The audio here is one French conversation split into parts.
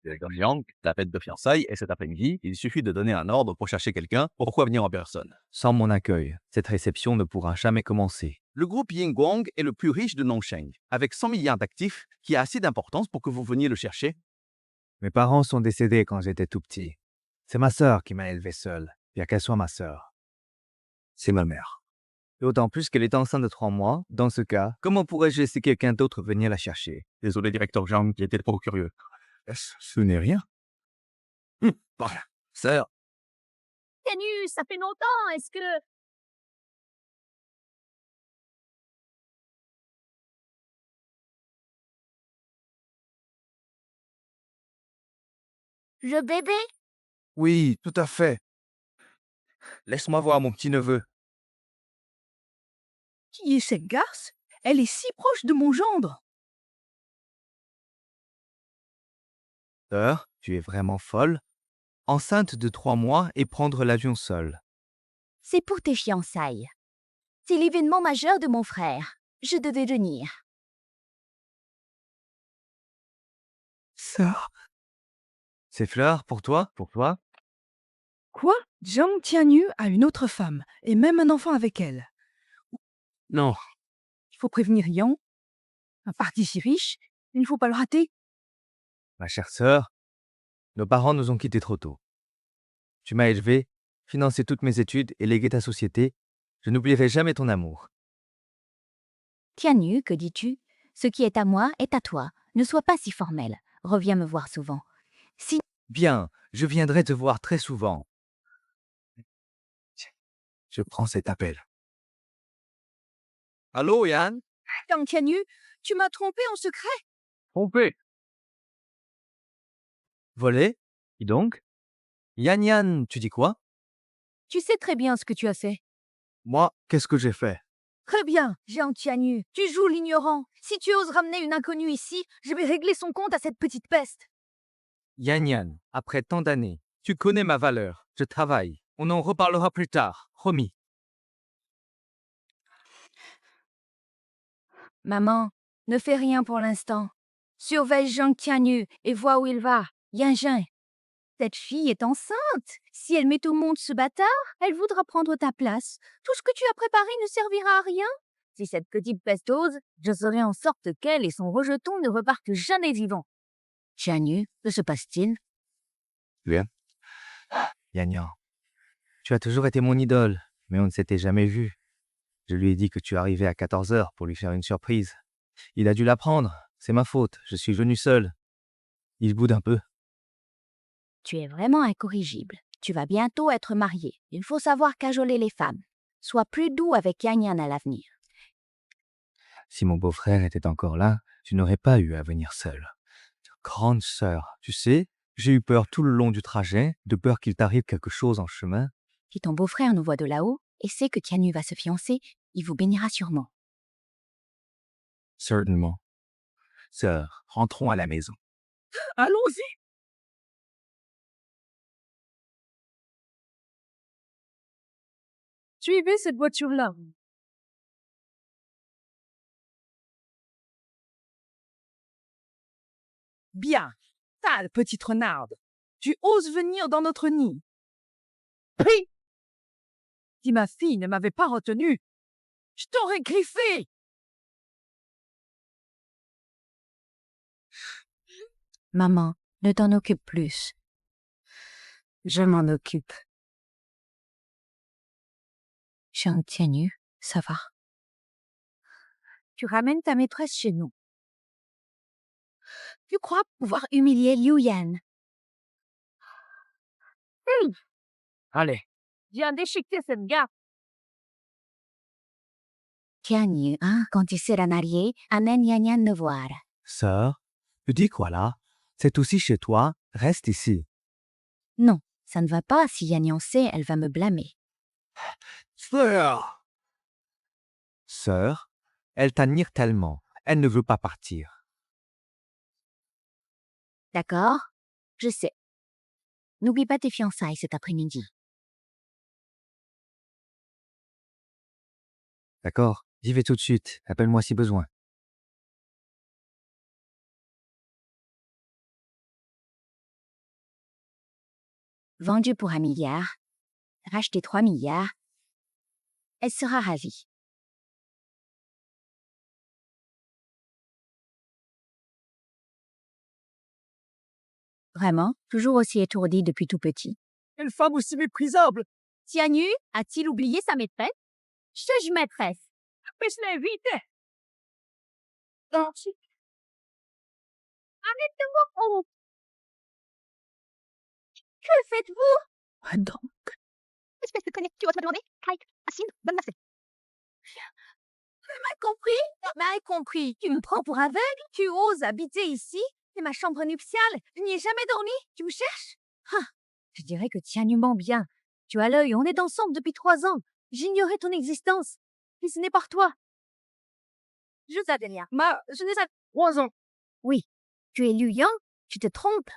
Yang, ta fête de fiançailles est cet après-midi. Il suffit de donner un ordre pour chercher quelqu'un. Pourquoi venir en personne? Sans mon accueil, cette réception ne pourra jamais commencer. Le groupe Yingguang est le plus riche de Nongsheng, avec 100 milliards d'actifs, qui a assez d'importance pour que vous veniez le chercher. Mes parents sont décédés quand j'étais tout petit. C'est ma sœur qui m'a élevé seule, bien qu'elle soit ma sœur. C'est ma mère. D'autant plus qu'elle est enceinte de 3 mois. Dans ce cas, comment pourrais-je laisser quelqu'un d'autre venir la chercher? Désolé, directeur Zhang, qui était trop curieux. Ce n'est rien. Voilà. Sœur, Tianyu, ça fait longtemps, est-ce que... Le bébé? Oui, tout à fait. Laisse-moi voir mon petit-neveu. Qui est cette garce? Elle est si proche de mon gendre. Sœur, tu es vraiment folle? Enceinte de 3 mois et prendre l'avion seule. C'est pour tes fiançailles. C'est l'événement majeur de mon frère. Je devais venir. Sœur? Ces fleurs, pour toi? Pour toi? Quoi? Jiang Tianyu a une autre femme, et même un enfant avec elle. non. Il faut prévenir Yang. Un parti si riche, il ne faut pas le rater. Ma chère sœur, nos parents nous ont quittés trop tôt. Tu m'as élevé, financé toutes mes études et légué ta société. Je n'oublierai jamais ton amour. Tianyu, que dis-tu? Ce qui est à moi est à toi. Ne sois pas si formel. Reviens me voir souvent. Si... Bien, je viendrai te voir très souvent. Je prends cet appel. Allô, Yann? Jiang Tianyu, tu m'as trompé en secret. Trompé. Volé? Qui donc? Yan Yan, tu dis quoi? Tu sais très bien ce que tu as fait. Moi, qu'est-ce que j'ai fait? Très bien, Jiang Tianyu, tu joues l'ignorant. Si tu oses ramener une inconnue ici, je vais régler son compte à cette petite peste. Yan Yan, après tant d'années, tu connais ma valeur. Je travaille. On en reparlera plus tard, promis. Maman, ne fais rien pour l'instant. Surveille Jiang Tianyu et vois où il va. Yanjin. Cette fille est enceinte. Si elle met au monde ce bâtard, elle voudra prendre ta place. Tout ce que tu as préparé ne servira à rien. Si cette petite peste ose, je ferai en sorte qu'elle et son rejeton ne repartent jamais vivants. Tianyu, que se passe-t-il? Yan Yan, tu as toujours été mon idole, mais on ne s'était jamais vu. Je lui ai dit que tu arrivais à 14 heures pour lui faire une surprise. Il a dû l'apprendre. C'est ma faute. Je suis venu seul. Il boude un peu. Tu es vraiment incorrigible. Tu vas bientôt être marié. Il faut savoir cajoler les femmes. Sois plus doux avec Yan Yan à l'avenir. Si mon beau-frère était encore là, tu n'aurais pas eu à venir seul. Grande sœur, tu sais, j'ai eu peur tout le long du trajet, de peur qu'il t'arrive quelque chose en chemin. Si ton beau-frère nous voit de là-haut et sait que Tianyu va se fiancer, il vous bénira sûrement. Certainement. Sœur, rentrons à la maison. Allons-y. Suivez cette voiture-là. Bien, sale petite renarde. Tu oses venir dans notre nid. Pris! Si ma fille ne m'avait pas retenu, je t'aurais griffé. Maman, ne t'en occupe plus. Je m'en occupe. Jiang Tianyu, ça va. Tu ramènes ta maîtresse chez nous. Tu crois pouvoir humilier Liu Yan? Allez. Viens déchiqueter cette gare. Tianyu, hein, quand tu seras marié, amène Yan Yan me voir. Sœur, tu dis quoi là? C'est aussi chez toi, reste ici. Non, ça ne va pas. Si Yan Yan sait, elle va me blâmer. Sœur! Sœur, elle t'admire tellement, elle ne veut pas partir. D'accord? Je sais. N'oublie pas tes fiançailles cet après-midi. D'accord, j'y vais tout de suite, appelle-moi si besoin. Vendu pour 1 milliard. Racheté 3 milliards. Elle sera ravie. Vraiment, toujours aussi étourdi depuis tout petit. Quelle femme aussi méprisable! Tianyu a-t-il oublié sa maîtresse? Je maîtresse. Mais je l'ai vite! Oh! Que faites-vous? Ah, donc. Espèce de connecte, tu vas te demander? Kite, Assine, bonne masse. Mal compris. Tu me prends pour aveugle? Tu oses habiter ici? C'est ma chambre nuptiale. Je n'y ai jamais dormi. Tu me cherches? Ah, je dirais que Tianyu ment bien. Tu as l'œil, on est ensemble depuis 3 ans. J'ignorais ton existence. Et ce n'est par toi. Je savais rien. Je n'ai pas 3 ans. Oui, tu es Liu Yang, tu te trompes.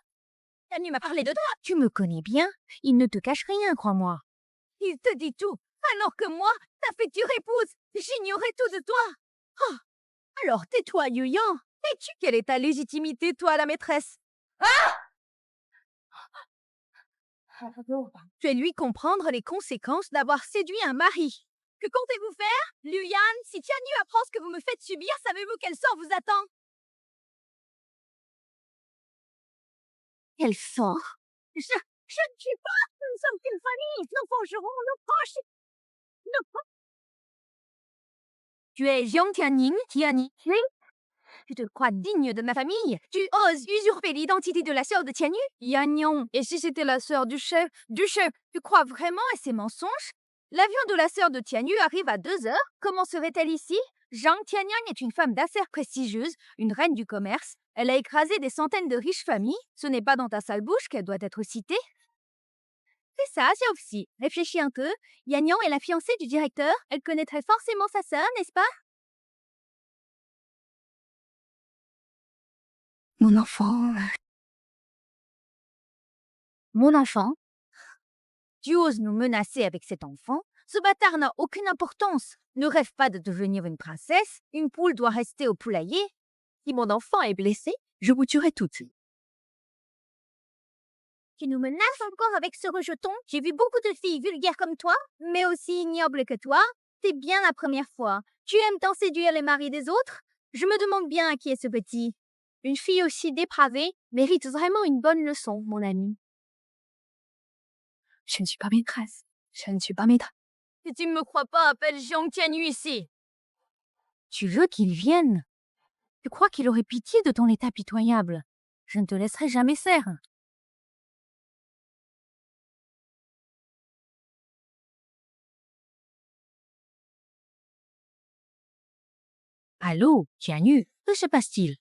Tianyu m'a parlé de toi. Tu me connais bien. Il ne te cache rien, crois-moi. Il te dit tout, alors que moi, ta future épouse, j'ignorais tout de toi. Oh, alors tais-toi, Liu Yang. Sais-tu quelle est ta légitimité, toi, la maîtresse? Tu es lui comprendre les conséquences d'avoir séduit un mari. Que comptez-vous faire, Liu Yan? Si Tianyu apprend ce que vous me faites subir, savez-vous quel sort vous attend? Quel sort? Je ne suis pas. Nous ne sommes qu'une famille. Nous forgerons nos proches. Tu es Jiang Tianning, Tianyi. Tu te crois digne de ma famille? Tu oses usurper l'identité de la sœur de Tianyu? Yanyong, et si c'était la sœur du chef? Tu crois vraiment à ces mensonges? L'avion de la sœur de Tianyu arrive à 2 heures. Comment serait-elle ici? Zhang Tianyang est une femme d'affaires prestigieuse, une reine du commerce. Elle a écrasé des centaines de riches familles. Ce n'est pas dans ta sale bouche qu'elle doit être citée. C'est ça, Xiaoxi. Réfléchis un peu. Yanyang est la fiancée du directeur. Elle connaîtrait forcément sa sœur, n'est-ce pas? Mon enfant. Mon enfant? Tu oses nous menacer avec cet enfant? Ce bâtard n'a aucune importance. Ne rêve pas de devenir une princesse. Une poule doit rester au poulailler. Si mon enfant est blessé, je vous tuerai toutes. Tu nous menaces encore avec ce rejeton? J'ai vu beaucoup de filles vulgaires comme toi, mais aussi ignobles que toi. C'est bien la première fois. Tu aimes tant séduire les maris des autres? Je me demande bien à qui est ce petit. Une fille aussi dépravée mérite vraiment une bonne leçon, mon ami. Je ne suis pas maîtresse. Je ne suis pas maîtresse. Si tu ne me crois pas, appelle Jiang Tianyu ici. Tu veux qu'il vienne? Tu crois qu'il aurait pitié de ton état pitoyable? Je ne te laisserai jamais faire. Allô, Tianyu, que se passe-t-il?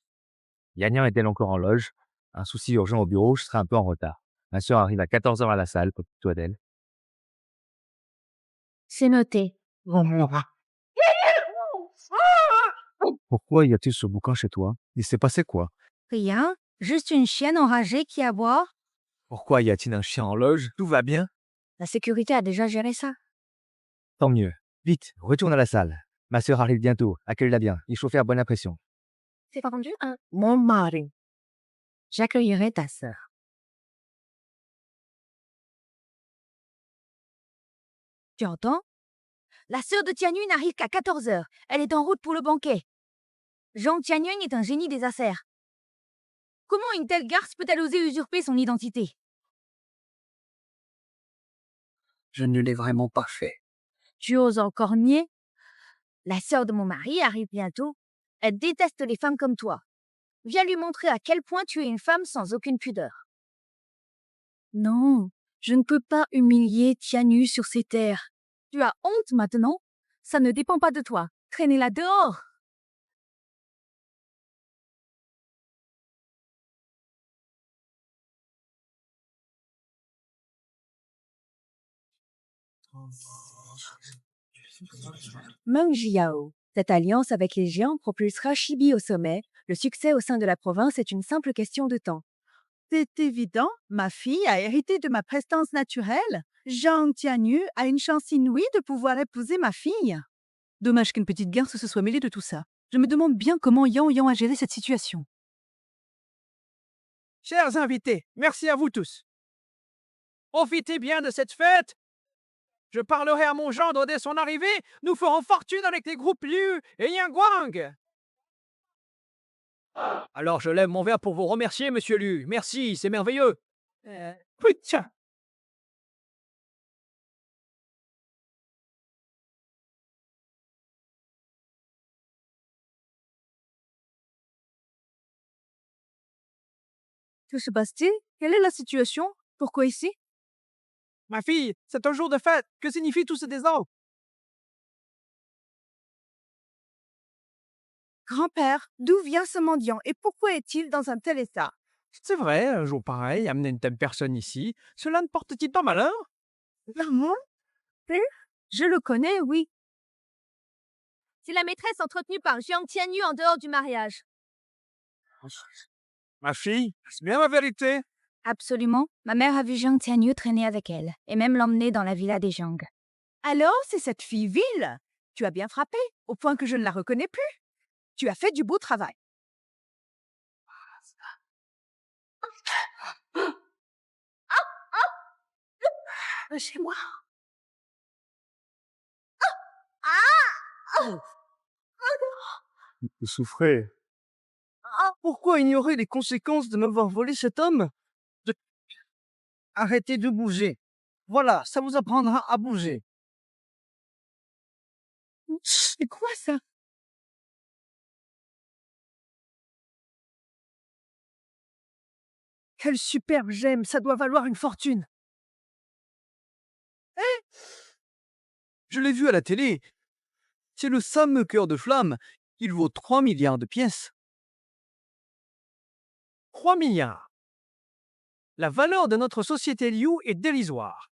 Yannian est-elle encore en loge? Un souci urgent au bureau, je serai un peu en retard. Ma sœur arrive à 14 heures à la salle, occupe-toi d'elle. C'est noté. Pourquoi y a-t-il ce bouquin chez toi? Il s'est passé quoi? Rien, juste une chienne enragée qui aboie. Pourquoi y a-t-il un chien en loge? Tout va bien? La sécurité a déjà géré ça. Tant mieux. Vite, retourne à la salle. Ma sœur arrive bientôt, accueille-la bien. Il faut faire bonne impression. C'est pas rendu un. Mon mari. J'accueillerai ta sœur. Tu entends? La sœur de Tianyu n'arrive qu'à 14 heures. Elle est en route pour le banquet. Zhang Tianyang est un génie des affaires. Comment une telle garce peut-elle oser usurper son identité? Je ne l'ai vraiment pas fait. Tu oses encore nier? La sœur de mon mari arrive bientôt. Elle déteste les femmes comme toi. Viens lui montrer à quel point tu es une femme sans aucune pudeur. Non, je ne peux pas humilier Tianyu sur ces terres. Tu as honte maintenant? Ça ne dépend pas de toi. Traînez-la dehors. Meng Jiao. Cette alliance avec les géants propulsera Chibi au sommet. Le succès au sein de la province est une simple question de temps. C'est évident, ma fille a hérité de ma prestance naturelle. Zhang Tianyu a une chance inouïe de pouvoir épouser ma fille. Dommage qu'une petite garce se soit mêlée de tout ça. Je me demande bien comment Yang a géré cette situation. Chers invités, merci à vous tous. Profitez bien de cette fête. Je parlerai à mon gendre dès son arrivée. Nous ferons fortune avec les groupes Liu et Yingguang. Alors je lève mon verre pour vous remercier, monsieur Liu. Merci, c'est merveilleux. Putain. Que se passe-t-il? Quelle est la situation? Pourquoi ici? Ma fille, c'est un jour de fête. Que signifie tout ce désordre? Grand-père, d'où vient ce mendiant et pourquoi est-il dans un tel état? C'est vrai, un jour pareil, amener une telle personne ici, cela ne porte-t-il pas malheur? Non? Je le connais, oui. C'est la maîtresse entretenue par Jiang Tianyu en dehors du mariage. Ma fille, c'est bien ma vérité. Absolument. Ma mère a vu Jiang Tianyu traîner avec elle, et même l'emmener dans la villa des Zhang. Alors, c'est cette fille vile. Tu as bien frappé, au point que je ne la reconnais plus. Tu as fait du beau travail. Chez moi. Vous souffrez. Pourquoi ignorer les conséquences de m'avoir volé cet homme? Arrêtez de bouger. Voilà, ça vous apprendra à bouger. C'est quoi ça? Quelle superbe gemme, ça doit valoir une fortune. Je l'ai vu à la télé. C'est le fameux cœur de flamme. Il vaut 3 milliards de pièces. 3 milliards. La valeur de notre société Liu est dérisoire.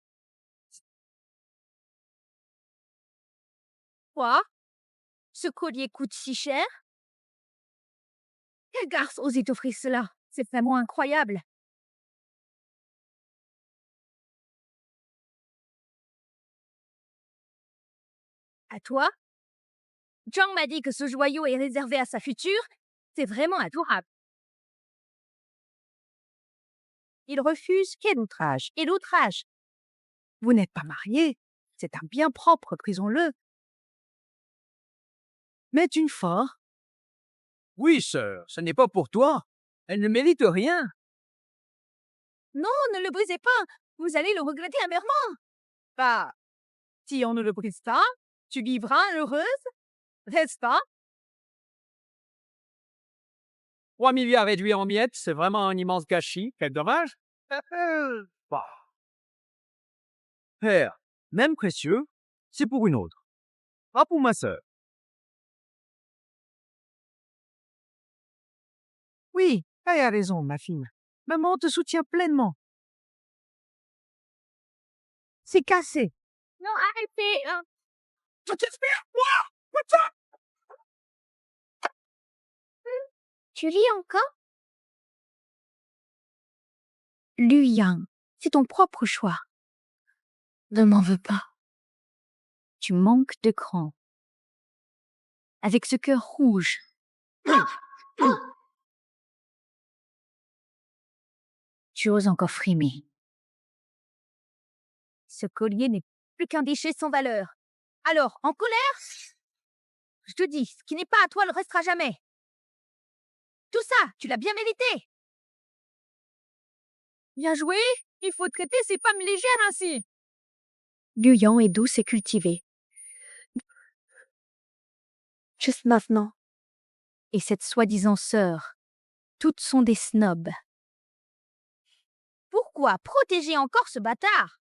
Quoi? Ce collier coûte si cher? Quel garce osait t'offrir cela? C'est vraiment incroyable. À toi? Zhang m'a dit que ce joyau est réservé à sa future. C'est vraiment adorable. Il refuse quel outrage? Et l'outrage? Vous n'êtes pas marié. C'est un bien propre, prisons-le. Mais une fort. Oui, sœur, ce n'est pas pour toi. Elle ne mérite rien. Non, ne le brisez pas. Vous allez le regretter amèrement. Bah, si on ne le brise pas, tu vivras heureuse, n'est-ce pas? 3 milliards réduits en miettes, c'est vraiment un immense gâchis. Quel dommage. Bah. Père, même précieux, c'est pour une autre. Pas pour ma sœur. Oui, elle a raison, ma fille. Maman te soutient pleinement. C'est cassé. Non, arrêtez. Je t'espère, moi. Tu ris encore? Lu Yang, c'est ton propre choix. Ne m'en veux pas. Tu manques de cran. Avec ce cœur rouge. Tu oses encore frimer. Ce collier n'est plus qu'un déchet sans valeur. Alors, en colère? Je te dis, ce qui n'est pas à toi le restera jamais. Tout ça, tu l'as bien mérité. Bien joué. Il faut traiter ces femmes légères ainsi. Liu Yang est douce et cultivée. Juste maintenant. Et cette soi-disant sœur, toutes sont des snobs. Pourquoi protéger encore ce bâtard?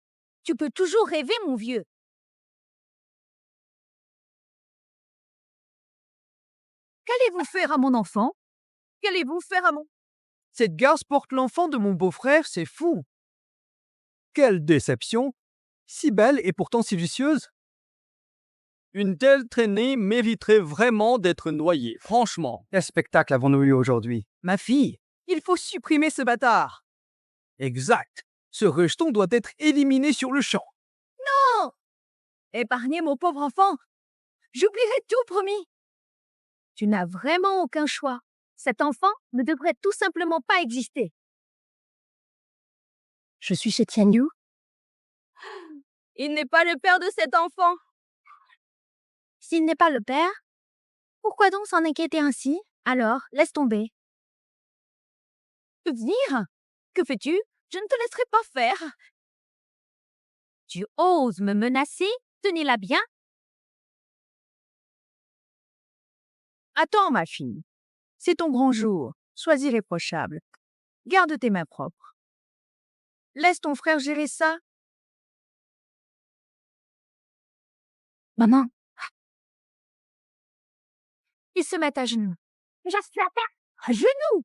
Tu peux toujours rêver, mon vieux. Qu'allez-vous faire à mon enfant? Qu'allez-vous faire à mon... Cette garce porte l'enfant de mon beau-frère, c'est fou. Quelle déception. Si belle et pourtant si vicieuse. Une telle traînée mériterait vraiment d'être noyée, franchement. Quel spectacle avons-nous eu aujourd'hui? Ma fille, il faut supprimer ce bâtard. Exact. Ce rejeton doit être éliminé sur le champ. Épargnez mon pauvre enfant. J'oublierai tout, promis. Tu n'as vraiment aucun choix. Cet enfant ne devrait tout simplement pas exister. Je suis chez Tianyu. Il n'est pas le père de cet enfant. S'il n'est pas le père, pourquoi donc s'en inquiéter ainsi? Alors, laisse tomber. Venir? Que fais-tu? Je ne te laisserai pas faire. Tu oses me menacer? Tenez-la bien. Attends, ma fille. C'est ton grand jour. Sois irréprochable. Garde tes mains propres. Laisse ton frère gérer ça. Maman. Ils se mettent à genoux. J'espère à genoux.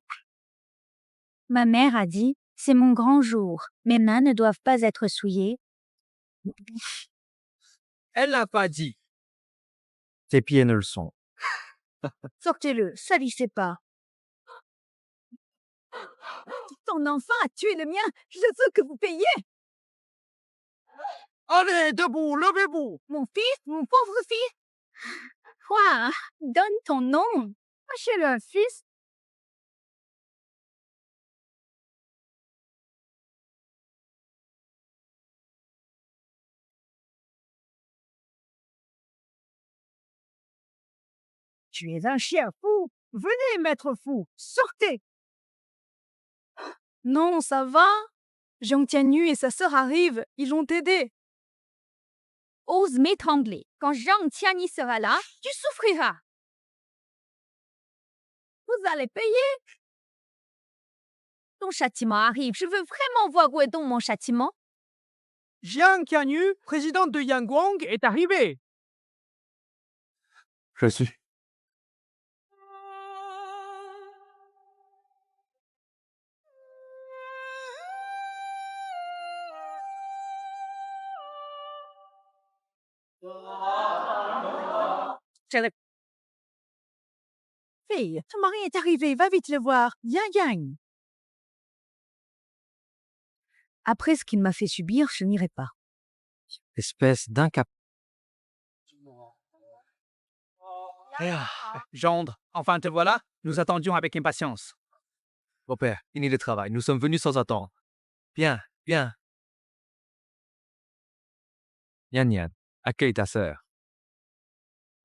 Ma mère a dit, c'est mon grand jour. Mes mains ne doivent pas être souillées. Elle n'a pas dit. Tes pieds ne le sont. Sortez-le, salissez pas. Ton enfant a tué le mien. Je veux que vous payiez. Allez, debout, levez-vous. Mon fils, mon pauvre fils. Quoi? Donne ton nom. Achetez-le un fils. Tu es un chien fou. Venez, maître fou. Sortez. Non, ça va? Jiang Tianyu et sa sœur arrivent. Ils l'ont aidé. Ose m'étrangler. Quand Zhang Tianyi sera là, tu souffriras. Vous allez payer. Ton châtiment arrive. Je veux vraiment voir où est donc mon châtiment. Jiang Qianyu, présidente de Yangguang, est arrivée. Je suis. Fille, ton mari est arrivé. Va vite le voir. Yang Yang. Après ce qu'il m'a fait subir, je n'irai pas. Espèce d'incapable. Gendre, enfin te voilà. Nous attendions avec impatience. Beau-père, fini le travail. Nous sommes venus sans attendre. Bien, bien. Yan Yan, accueille ta sœur.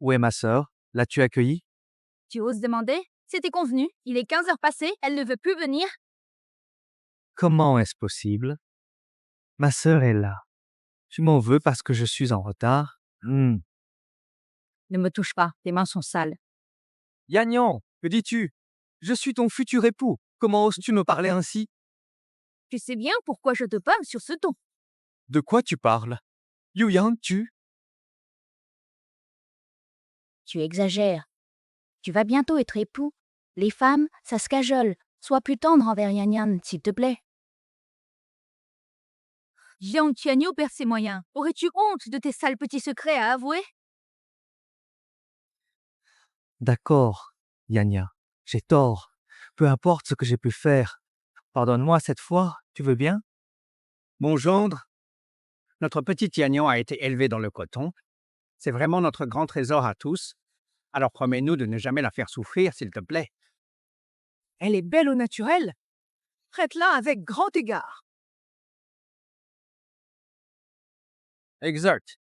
Où est ma sœur? L'as-tu accueillie? Tu oses demander? C'était convenu. Il est 15 heures passées. Elle ne veut plus venir. Comment est-ce possible? Ma sœur est là. Tu m'en veux parce que je suis en retard? Ne me touche pas. Tes mains sont sales. Yan Yan, que dis-tu? Je suis ton futur époux. Comment oses-tu me parler ainsi? Tu sais bien pourquoi je te parle sur ce ton. De quoi tu parles? Yu Yang, Tu exagères. Tu vas bientôt être époux. Les femmes, ça se cajole. Sois plus tendre envers Yan Yan, s'il te plaît. Jiang Tianyu perd ses moyens. Aurais-tu honte de tes sales petits secrets à avouer? D'accord, Yanya. J'ai tort. Peu importe ce que j'ai pu faire. Pardonne-moi cette fois, tu veux bien? Mon gendre, notre petit Tiagnon a été élevé dans le coton. C'est vraiment notre grand trésor à tous. Alors promets-nous de ne jamais la faire souffrir, s'il te plaît. Elle est belle au naturel. Traite-la avec grand égard. Exact.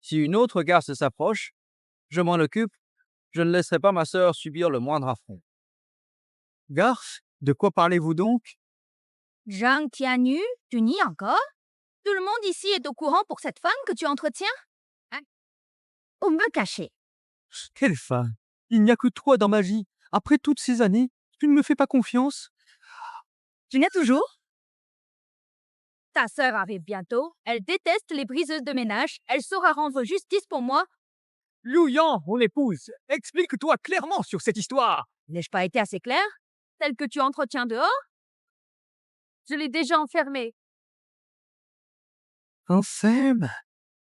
Si une autre garce s'approche, je m'en occupe. Je ne laisserai pas ma sœur subir le moindre affront. Garce, de quoi parlez-vous donc? Jiang Tianyu, tu nies encore? Tout le monde ici est au courant pour cette femme que tu entretiens? Hein? Ou me cacher? Quelle femme? Il n'y a que toi dans ma vie. Après toutes ces années, tu ne me fais pas confiance? Tu l'as toujours? Ta sœur arrive bientôt. Elle déteste les briseuses de ménage. Elle saura rendre justice pour moi. Liu Yan, mon épouse, explique-toi clairement sur cette histoire. N'ai-je pas été assez claire? Telle que tu entretiens dehors? Je l'ai déjà enfermée. Enferme?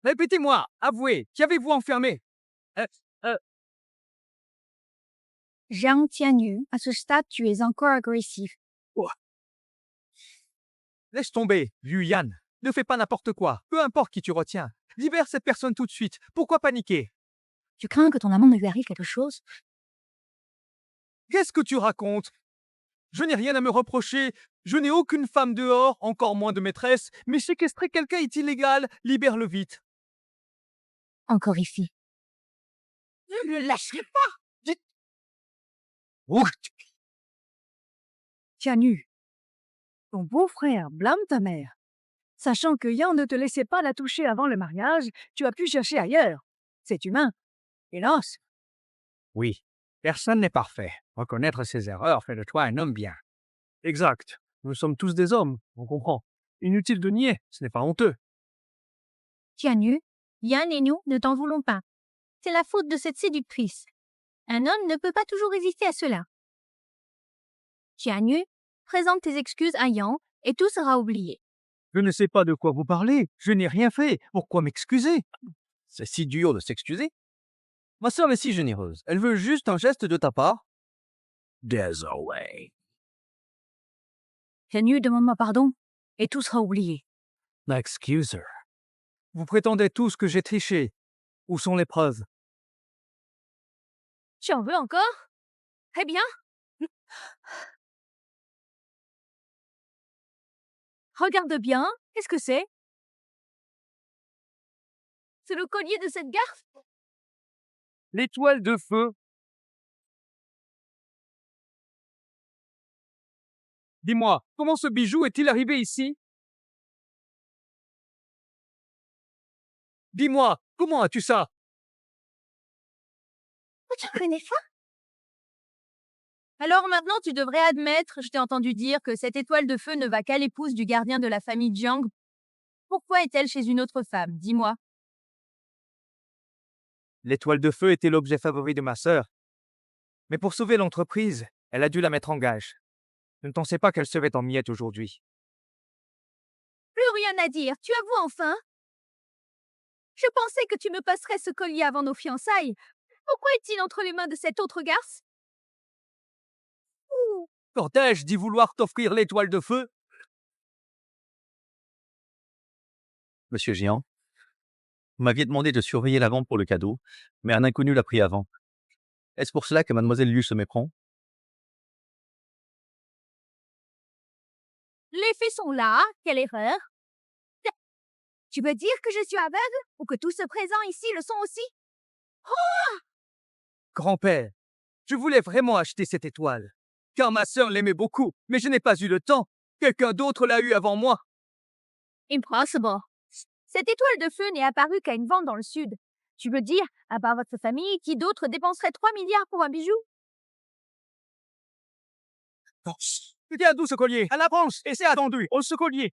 Répétez-moi, avouez, qui avez-vous enfermé? Jiang Tianyu, à ce stade, tu es encore agressif. Laisse tomber, Yu Yan. Ne fais pas n'importe quoi. Peu importe qui tu retiens. Libère cette personne tout de suite. Pourquoi paniquer? Tu crains que ton amant ne lui arrive quelque chose? Qu'est-ce que tu racontes? Je n'ai rien à me reprocher. Je n'ai aucune femme dehors, encore moins de maîtresse, mais séquestrer quelqu'un est illégal. Libère-le vite. Encore ici. Je ne le lâcherai pas. Oh, Tianu, ton beau-frère blâme ta mère. Sachant que Yan ne te laissait pas la toucher avant le mariage, tu as pu chercher ailleurs. C'est humain. Hélas. Oui, personne n'est parfait. Reconnaître ses erreurs fait de toi un homme bien. exact. Nous sommes tous des hommes, on comprend. Inutile de nier, ce n'est pas honteux. Tianu, Yan et nous ne t'en voulons pas. C'est la faute de cette séductrice. Un homme ne peut pas toujours résister à cela. Tianu, présente tes excuses à Yan et tout sera oublié. Je ne sais pas de quoi vous parlez. Je n'ai rien fait. Pourquoi m'excuser? C'est si dur de s'excuser. Ma sœur est si généreuse. Elle veut juste un geste de ta part. Désolé. Tianu, demande-moi pardon et tout sera oublié. Excuse her. Vous prétendez tous que j'ai triché. Où sont les preuves? Tu en veux encore? Eh bien. Regarde bien, qu'est-ce que c'est? C'est le collier de cette garce? L'étoile de feu. Dis-moi, comment ce bijou est-il arrivé ici? Dis-moi, comment as-tu ça? Tu connais ça? Alors maintenant, tu devrais admettre, je t'ai entendu dire que cette étoile de feu ne va qu'à l'épouse du gardien de la famille Jiang. Pourquoi est-elle chez une autre femme? Dis-moi. L'étoile de feu était l'objet favori de ma sœur. Mais pour sauver l'entreprise, elle a dû la mettre en gage. Je ne pensais pas qu'elle serait en miettes aujourd'hui. Plus rien à dire, tu avoues enfin? Je pensais que tu me passerais ce collier avant nos fiançailles. Pourquoi est-il entre les mains de cette autre garce? Quand ai-je dit vouloir t'offrir l'étoile de feu? Monsieur Jian, vous m'aviez demandé de surveiller la vente pour le cadeau, mais un inconnu l'a pris avant. Est-ce pour cela que mademoiselle Liu se méprend? Les faits sont là, quelle erreur? Tu veux dire que je suis aveugle ou que tous ceux présents ici le sont aussi? Grand-père, je voulais vraiment acheter cette étoile, car ma sœur l'aimait beaucoup, mais je n'ai pas eu le temps. Quelqu'un d'autre l'a eu avant moi. Impossible. Cette étoile de feu n'est apparue qu'à une vente dans le sud. Tu veux dire, à part votre famille, qui d'autre dépenserait 3 milliards pour un bijou? Tiens d'où ce collier? À la branche, et c'est attendu, au ce collier.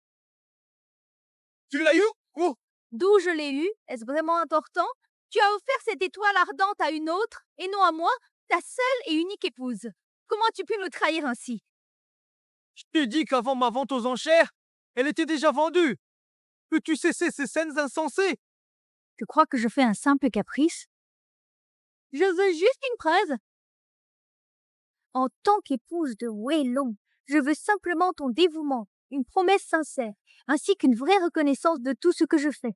Tu l'as eu? Oh, D'où je l'ai eu? Est-ce vraiment important? Tu as offert cette étoile ardente à une autre, et non à moi, ta seule et unique épouse. Comment as-tu pu me trahir ainsi? je t'ai dit qu'avant ma vente aux enchères, elle était déjà vendue. Peux-tu cesser ces scènes insensées? Tu crois que je fais un simple caprice? Je veux juste une preuve. En tant qu'épouse de Wei Long, je veux simplement ton dévouement, une promesse sincère, ainsi qu'une vraie reconnaissance de tout ce que je fais.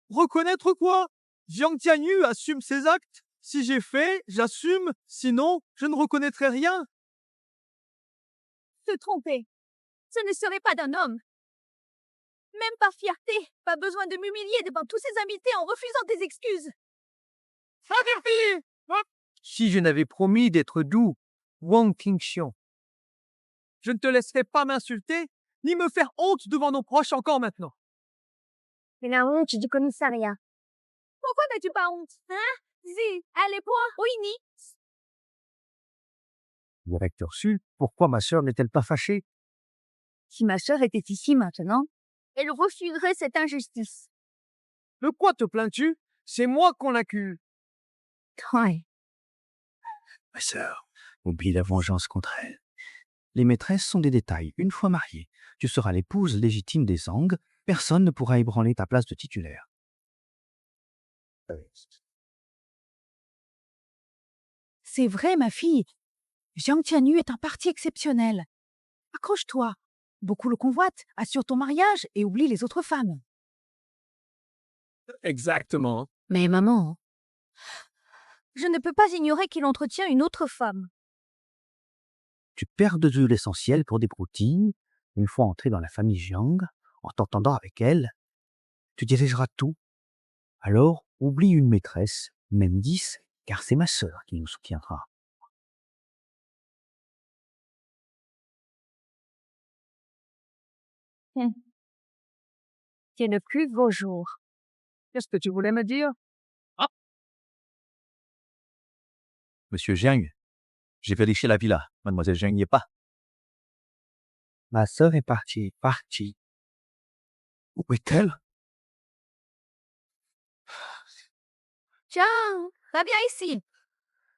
Reconnaître quoi? Jiang Tianyu assume ses actes. Si j'ai fait, j'assume. Sinon, je ne reconnaîtrai rien. Te tromper. Ce ne serait pas d'un homme. Même par fierté, pas besoin de m'humilier devant tous ces invités en refusant tes excuses. Si je n'avais promis d'être doux, Wang Qingxiong, je ne te laisserai pas m'insulter, ni me faire honte devant nos proches encore maintenant. C'est la honte du commissariat. Pourquoi n'as-tu pas honte, hein? Zi, allez point, Oini. Directeur Su, pourquoi ma sœur n'est-elle pas fâchée? Si ma sœur était ici maintenant, Elle refuserait cette injustice. De quoi te plains-tu? C'est moi qu'on accuse. ouais. Ma sœur, oublie la vengeance contre elle. Les maîtresses sont des détails. Une fois mariée, tu seras l'épouse légitime des Zhang. Personne ne pourra ébranler ta place de titulaire. C'est vrai, ma fille. Jiang Tianyu est un parti exceptionnel. Accroche-toi. Beaucoup le convoitent. Assure ton mariage et oublie les autres femmes. Exactement. Mais maman, je ne peux pas ignorer qu'il entretient une autre femme. Tu perds de vue l'essentiel pour des broutines. Une fois entré dans la famille Jiang, en t'entendant avec elle, tu dirigeras tout. Alors, oublie une maîtresse, même 10, car c'est ma sœur qui nous soutiendra. C'est le plus beau jour. Qu'est-ce que tu voulais me dire? Monsieur Jiang, j'ai vérifié la villa. Mademoiselle Jiang n'y est pas. Ma sœur est partie. Où est-elle? Tiens, reviens ici.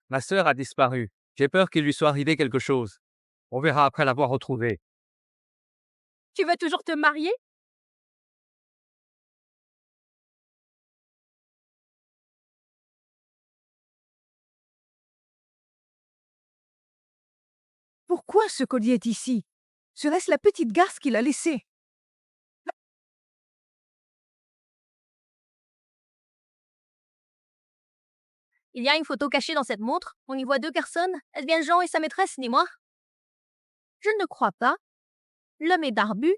Ma sœur a disparu. J'ai peur qu'il lui soit arrivé quelque chose. On verra après l'avoir retrouvée. Tu veux toujours te marier? Pourquoi ce collier est ici? Serait-ce la petite garce qui l'a laissé? Il y a une photo cachée dans cette montre. On y voit 2 personnes. Est-ce bien Jean et sa maîtresse, dis-moi? Je ne crois pas. L'homme est barbu.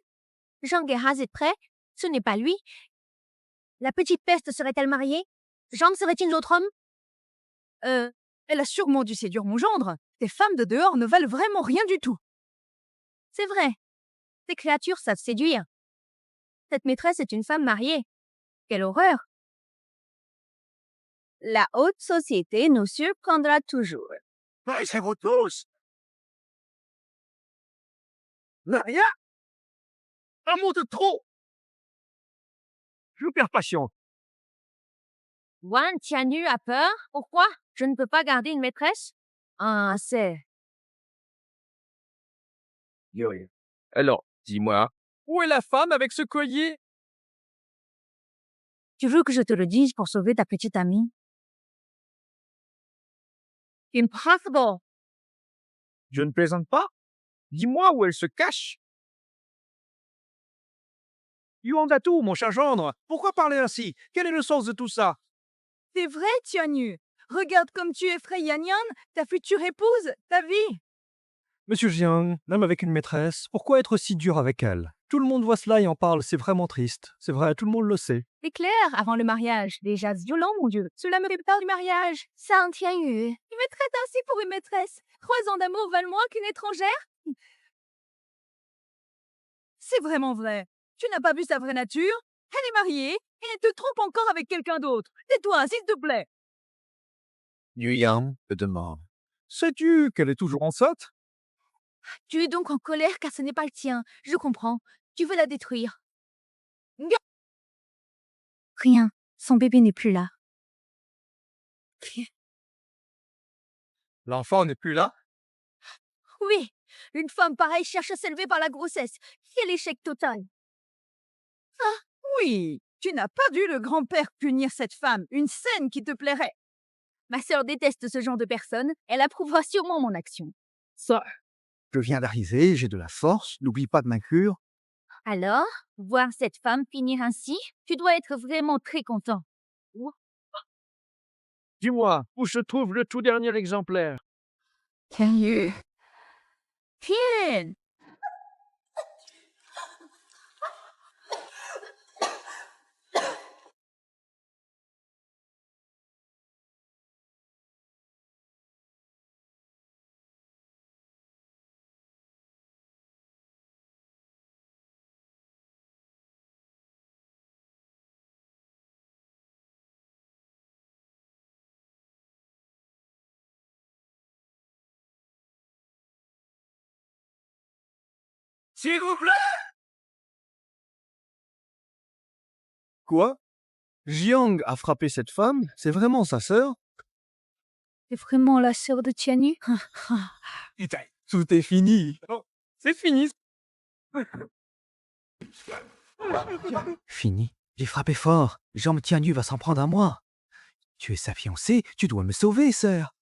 Jean est rasé de près. Ce n'est pas lui. La petite peste serait-elle mariée? Jean serait-il l'autre homme? Elle a sûrement dû séduire mon gendre. Tes femmes de dehors ne valent vraiment rien du tout. C'est vrai. Ces créatures savent séduire. Cette maîtresse est une femme mariée. Quelle horreur! La haute société nous surprendra toujours. Laissez-vous tous! Maria! Un mot de trop! Je perds patience. Wang Tianyu a peur? Pourquoi? Je ne peux pas garder une maîtresse? Ah, c'est... Alors, dis-moi, où est la femme avec ce collier? Tu veux que je te le dise pour sauver ta petite amie? Impossible! Je ne plaisante pas. Dis-moi où elle se cache. Yuan Datu, mon cher gendre, pourquoi parler ainsi? Quel est le sens de tout ça? C'est vrai, Tianyu. Regarde comme tu effraies Yan Yan, ta future épouse, ta vie. Monsieur Jiang, même avec une maîtresse, pourquoi être si dur avec elle? Tout le monde voit cela et en parle, c'est vraiment triste. C'est vrai, tout le monde le sait. C'est clair, avant le mariage. Déjà violent, mon Dieu. Cela me fait peur du mariage. Ça en tient eu. Tu me traites ainsi pour une maîtresse. 3 ans d'amour valent moins qu'une étrangère? C'est vraiment vrai. Tu n'as pas vu sa vraie nature? Elle est mariée et elle te trompe encore avec quelqu'un d'autre. Tais-toi, s'il te plaît. Yu Yang te demande. Sais-tu qu'elle est toujours enceinte? Tu es donc en colère car ce n'est pas le tien. Je comprends. Tu veux la détruire. Rien. Son bébé n'est plus là. L'enfant n'est plus là? Oui, une femme pareille cherche à s'élever par la grossesse. Quel échec total. Oui, tu n'as pas vu le grand-père punir cette femme. Une scène qui te plairait. Ma sœur déteste ce genre de personne. Elle approuvera sûrement mon action. Je viens d'arriver, j'ai de la force, n'oublie pas de m'inclure. Alors, voir cette femme finir ainsi, tu dois être vraiment très content. Dis-moi, où se trouve le tout dernier exemplaire? Tianyu. Tiens! S'il vous plaît! Quoi? Jiang a frappé cette femme? C'est vraiment sa sœur? C'est vraiment la sœur de Tianyu? Tout est fini. Oh, c'est fini. Fini. J'ai frappé fort. Jean Tianyu va s'en prendre à moi. Tu es sa fiancée, tu dois me sauver, sœur.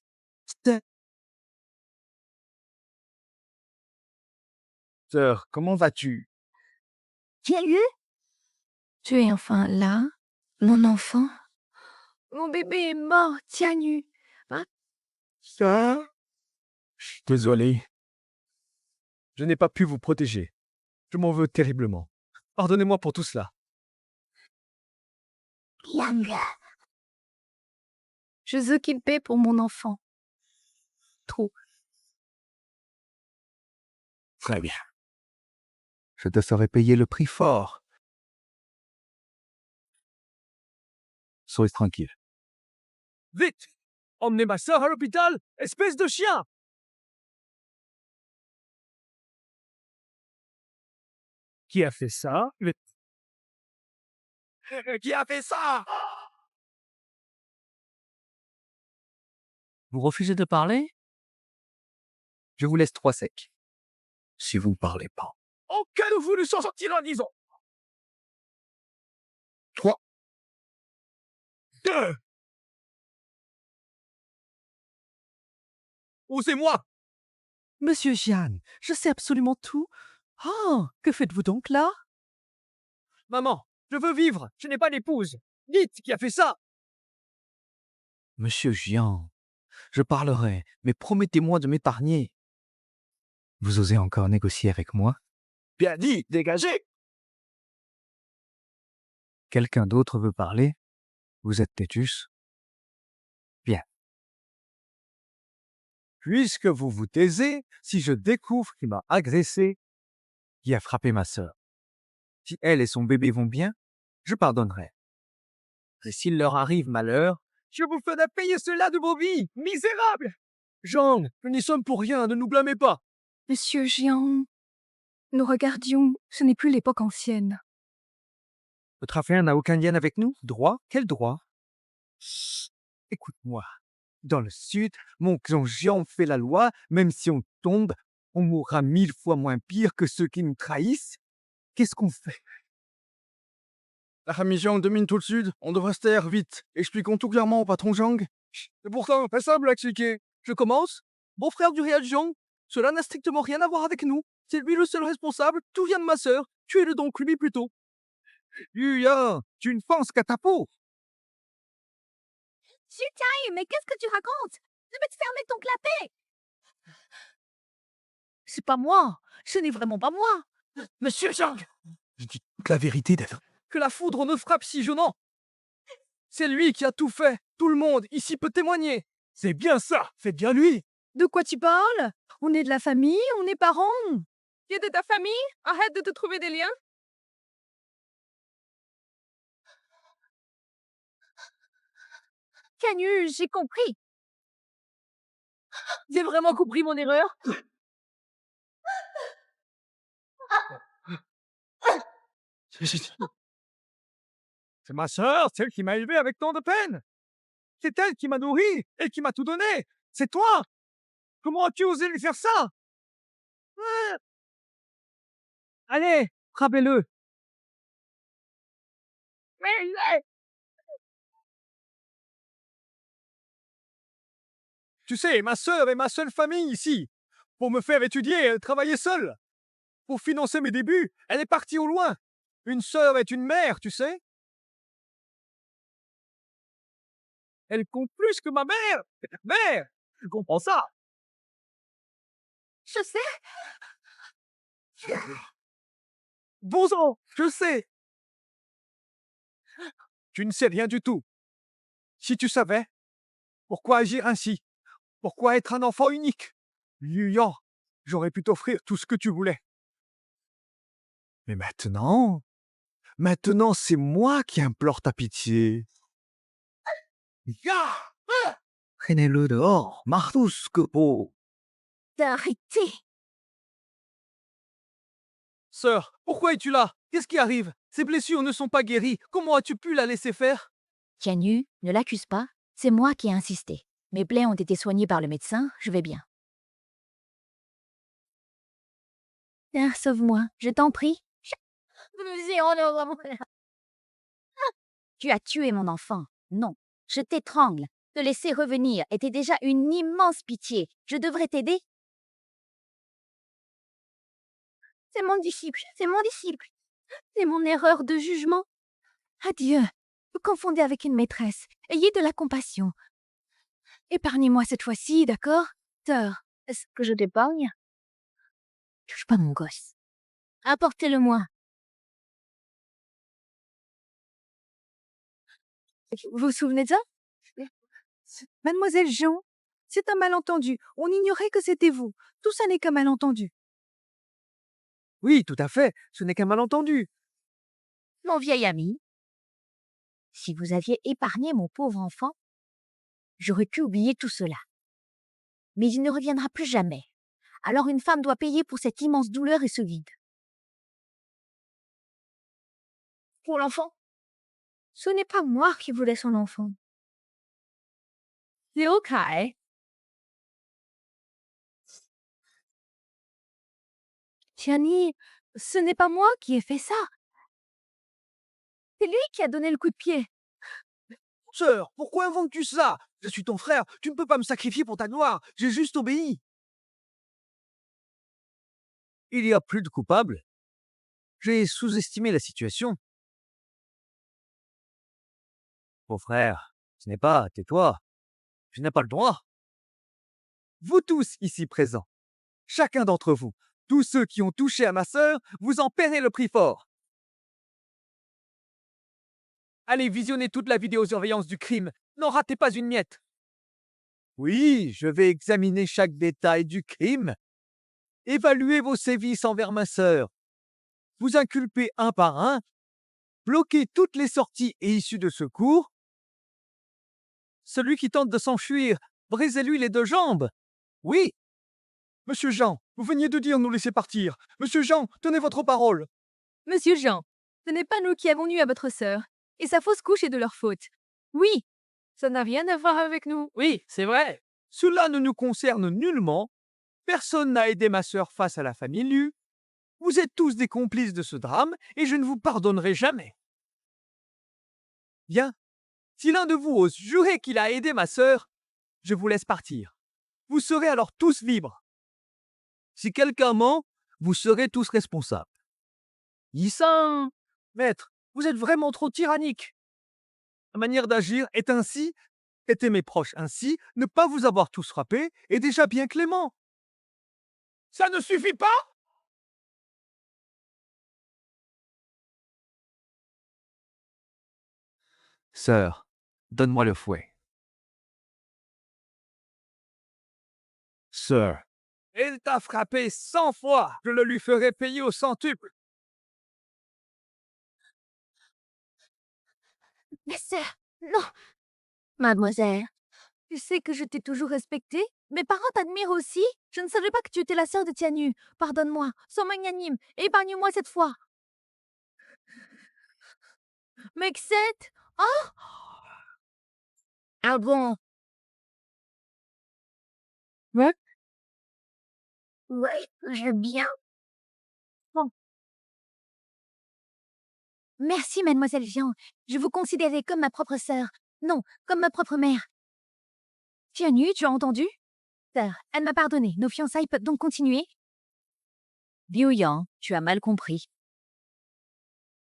Sœur, comment vas-tu? Tianyu? Tu es enfin là, mon enfant? Mon bébé est mort, Tianyu. Sœur? Je suis désolé. Je n'ai pas pu vous protéger. Je m'en veux terriblement. Pardonnez-moi pour tout cela. Je veux qu'il paie pour mon enfant. Trop. Très bien. Je te ferai payer le prix fort. Sois tranquille. Vite! Emmenez ma sœur à l'hôpital, espèce de chien! Qui a fait ça? Qui a fait ça? Vous refusez de parler? Je vous laisse 3 secs. Si vous ne parlez pas. Aucun de vous ne s'en sortira, disons! 3, 2! Osez-moi! Monsieur Jian, je sais absolument tout. Ah, que faites-vous donc là? Maman, je veux vivre, je n'ai pas d'épouse. Dites, qui a fait ça? Monsieur Jian, je parlerai, mais promettez-moi de m'épargner. Vous osez encore négocier avec moi? Bien dit, dégagez! Quelqu'un d'autre veut parler? Vous êtes têtus? Puisque vous vous taisez, si je découvre qu'il m'a agressé, Qui a frappé ma sœur? Si elle et son bébé vont bien, je pardonnerai. Et s'il leur arrive malheur, je vous ferai payer cela de vos vies, misérables! Jean, nous n'y sommes pour rien, ne nous blâmez pas. Monsieur Jian, nous regardions, ce n'est plus l'époque ancienne. votre affaire n'a aucun lien avec nous? Droit? Quel droit? Écoute-moi. Dans le Sud, mon clan Jian fait la loi, même si on tombe, on mourra 1000 fois moins pire que ceux qui nous trahissent. Qu'est-ce qu'on fait? La famille Jiang domine tout le sud, on devrait se taire vite. Expliquons tout clairement au patron Jiang. C'est pourtant très simple à expliquer. Je commence. Beau-frère du réel Jean, cela n'a strictement rien à voir avec nous. C'est lui le seul responsable, tout vient de ma sœur. Tuez-le donc lui plutôt. Yuya, tu ne penses qu'à ta peau. Hey, mais qu'est-ce que tu racontes? Je vais te fermer ton clapet! C'est pas moi. Ce n'est vraiment pas moi. Monsieur Zhang, Je dis toute la vérité, David. que la foudre me frappe si violent. C'est lui qui a tout fait. Tout le monde ici peut témoigner. C'est bien ça, c'est bien lui. De quoi tu parles? On est de la famille, on est parents. Tu es de ta famille? Arrête de te trouver des liens. Canu, j'ai compris. J'ai vraiment compris mon erreur. C'est ma sœur, celle qui m'a élevé avec tant de peine. C'est elle qui m'a nourri et qui m'a tout donné. C'est toi. Comment as-tu osé lui faire ça? Allez, frappez-le. Tu sais, ma sœur est ma seule famille ici. Pour me faire étudier, elle travaillait seule. Pour financer mes débuts, elle est partie au loin. Une sœur est une mère, tu sais. Elle compte plus que ma mère. Mère, je comprends ça. Je sais. Bon sang, je sais. Tu ne sais rien du tout. Si tu savais, pourquoi agir ainsi? Pourquoi être un enfant unique? Yuyan, j'aurais pu t'offrir tout ce que tu voulais. Mais maintenant, c'est moi qui implore ta pitié. Traînez-le dehors, Martus que beau. D'arrêter. Sœur, pourquoi es-tu là? Qu'est-ce qui arrive? Ses blessures ne sont pas guéries. Comment as-tu pu la laisser faire? Tianu, ne l'accuse pas. C'est moi qui ai insisté. Mes plaies ont été soignées par le médecin, je vais bien. Ah, sauve-moi, je t'en prie. Tu as tué mon enfant. Non, je t'étrangle. Te laisser revenir était déjà une immense pitié. Je devrais t'aider. C'est mon disciple, c'est mon disciple. C'est mon erreur de jugement. Adieu. Vous confondez avec une maîtresse. Ayez de la compassion. Épargnez-moi cette fois-ci, d'accord? Sœur, est-ce que je t'épargne? Touche pas mon gosse. Apportez-le-moi. Vous vous souvenez de ça? Mademoiselle Jean, c'est un malentendu. On ignorait que c'était vous. Tout ça n'est qu'un malentendu. Oui, tout à fait. Ce n'est qu'un malentendu. Mon vieil ami, si vous aviez épargné mon pauvre enfant, j'aurais pu oublier tout cela. Mais il ne reviendra plus jamais. Alors une femme doit payer pour cette immense douleur et ce vide. Pour l'enfant, ce n'est pas moi qui voulais son enfant. C'est OK. Tiani, ce n'est pas moi qui ai fait ça. C'est lui qui a donné le coup de pied. Sœur, pourquoi inventes-tu ça? Je suis ton frère. Tu ne peux pas me sacrifier pour ta gloire. J'ai juste obéi. Il y a plus de coupable. J'ai sous-estimé la situation. Mon frère, ce n'est pas, tais-toi. Tu n'as pas le droit. Vous tous ici présents, chacun d'entre vous, tous ceux qui ont touché à ma sœur, vous en paierez le prix fort. Allez visionner toute la vidéosurveillance du crime. N'en ratez pas une miette. Oui, je vais examiner chaque détail du crime. Évaluer vos sévices envers ma sœur. Vous inculper un par un. Bloquer toutes les sorties et issues de secours. Celui qui tente de s'enfuir, brisez-lui les 2 jambes. Oui. Monsieur Jean, vous veniez de dire nous laisser partir. Monsieur Jean, tenez votre parole. Monsieur Jean, ce n'est pas nous qui avons nu à votre sœur. Et sa fausse couche est de leur faute. Oui, ça n'a rien à voir avec nous. Oui, c'est vrai. Cela ne nous concerne nullement. Personne n'a aidé ma sœur face à la famille Liu. Vous êtes tous des complices de ce drame et je ne vous pardonnerai jamais. Bien. Si l'un de vous ose jurer qu'il a aidé ma sœur, je vous laisse partir. Vous serez alors tous libres. Si quelqu'un ment, vous serez tous responsables. Yissin, maître, vous êtes vraiment trop tyrannique. Ma manière d'agir est ainsi, traiter mes proches ainsi, ne pas vous avoir tous frappés est déjà bien clément. Ça ne suffit pas? Sœur, donne-moi le fouet. Sir. Il t'a frappé 100 fois. Je le lui ferai payer au centuple. Ma sœur, non. Mademoiselle, tu sais que je t'ai toujours respectée. Mes parents t'admirent aussi. Je ne savais pas que tu étais la sœur de Tianu. Pardonne-moi, sois magnanime, épargne-moi cette fois. Mexette? Oh! Ah bon? Ouais? Oui, je bien. Bon. Merci, mademoiselle Jean. Je vous considérais comme ma propre sœur. Non, comme ma propre mère. Tianu, tu as entendu? Sœur, elle m'a pardonné. Nos fiançailles peuvent donc continuer? Liu Yang, tu as mal compris.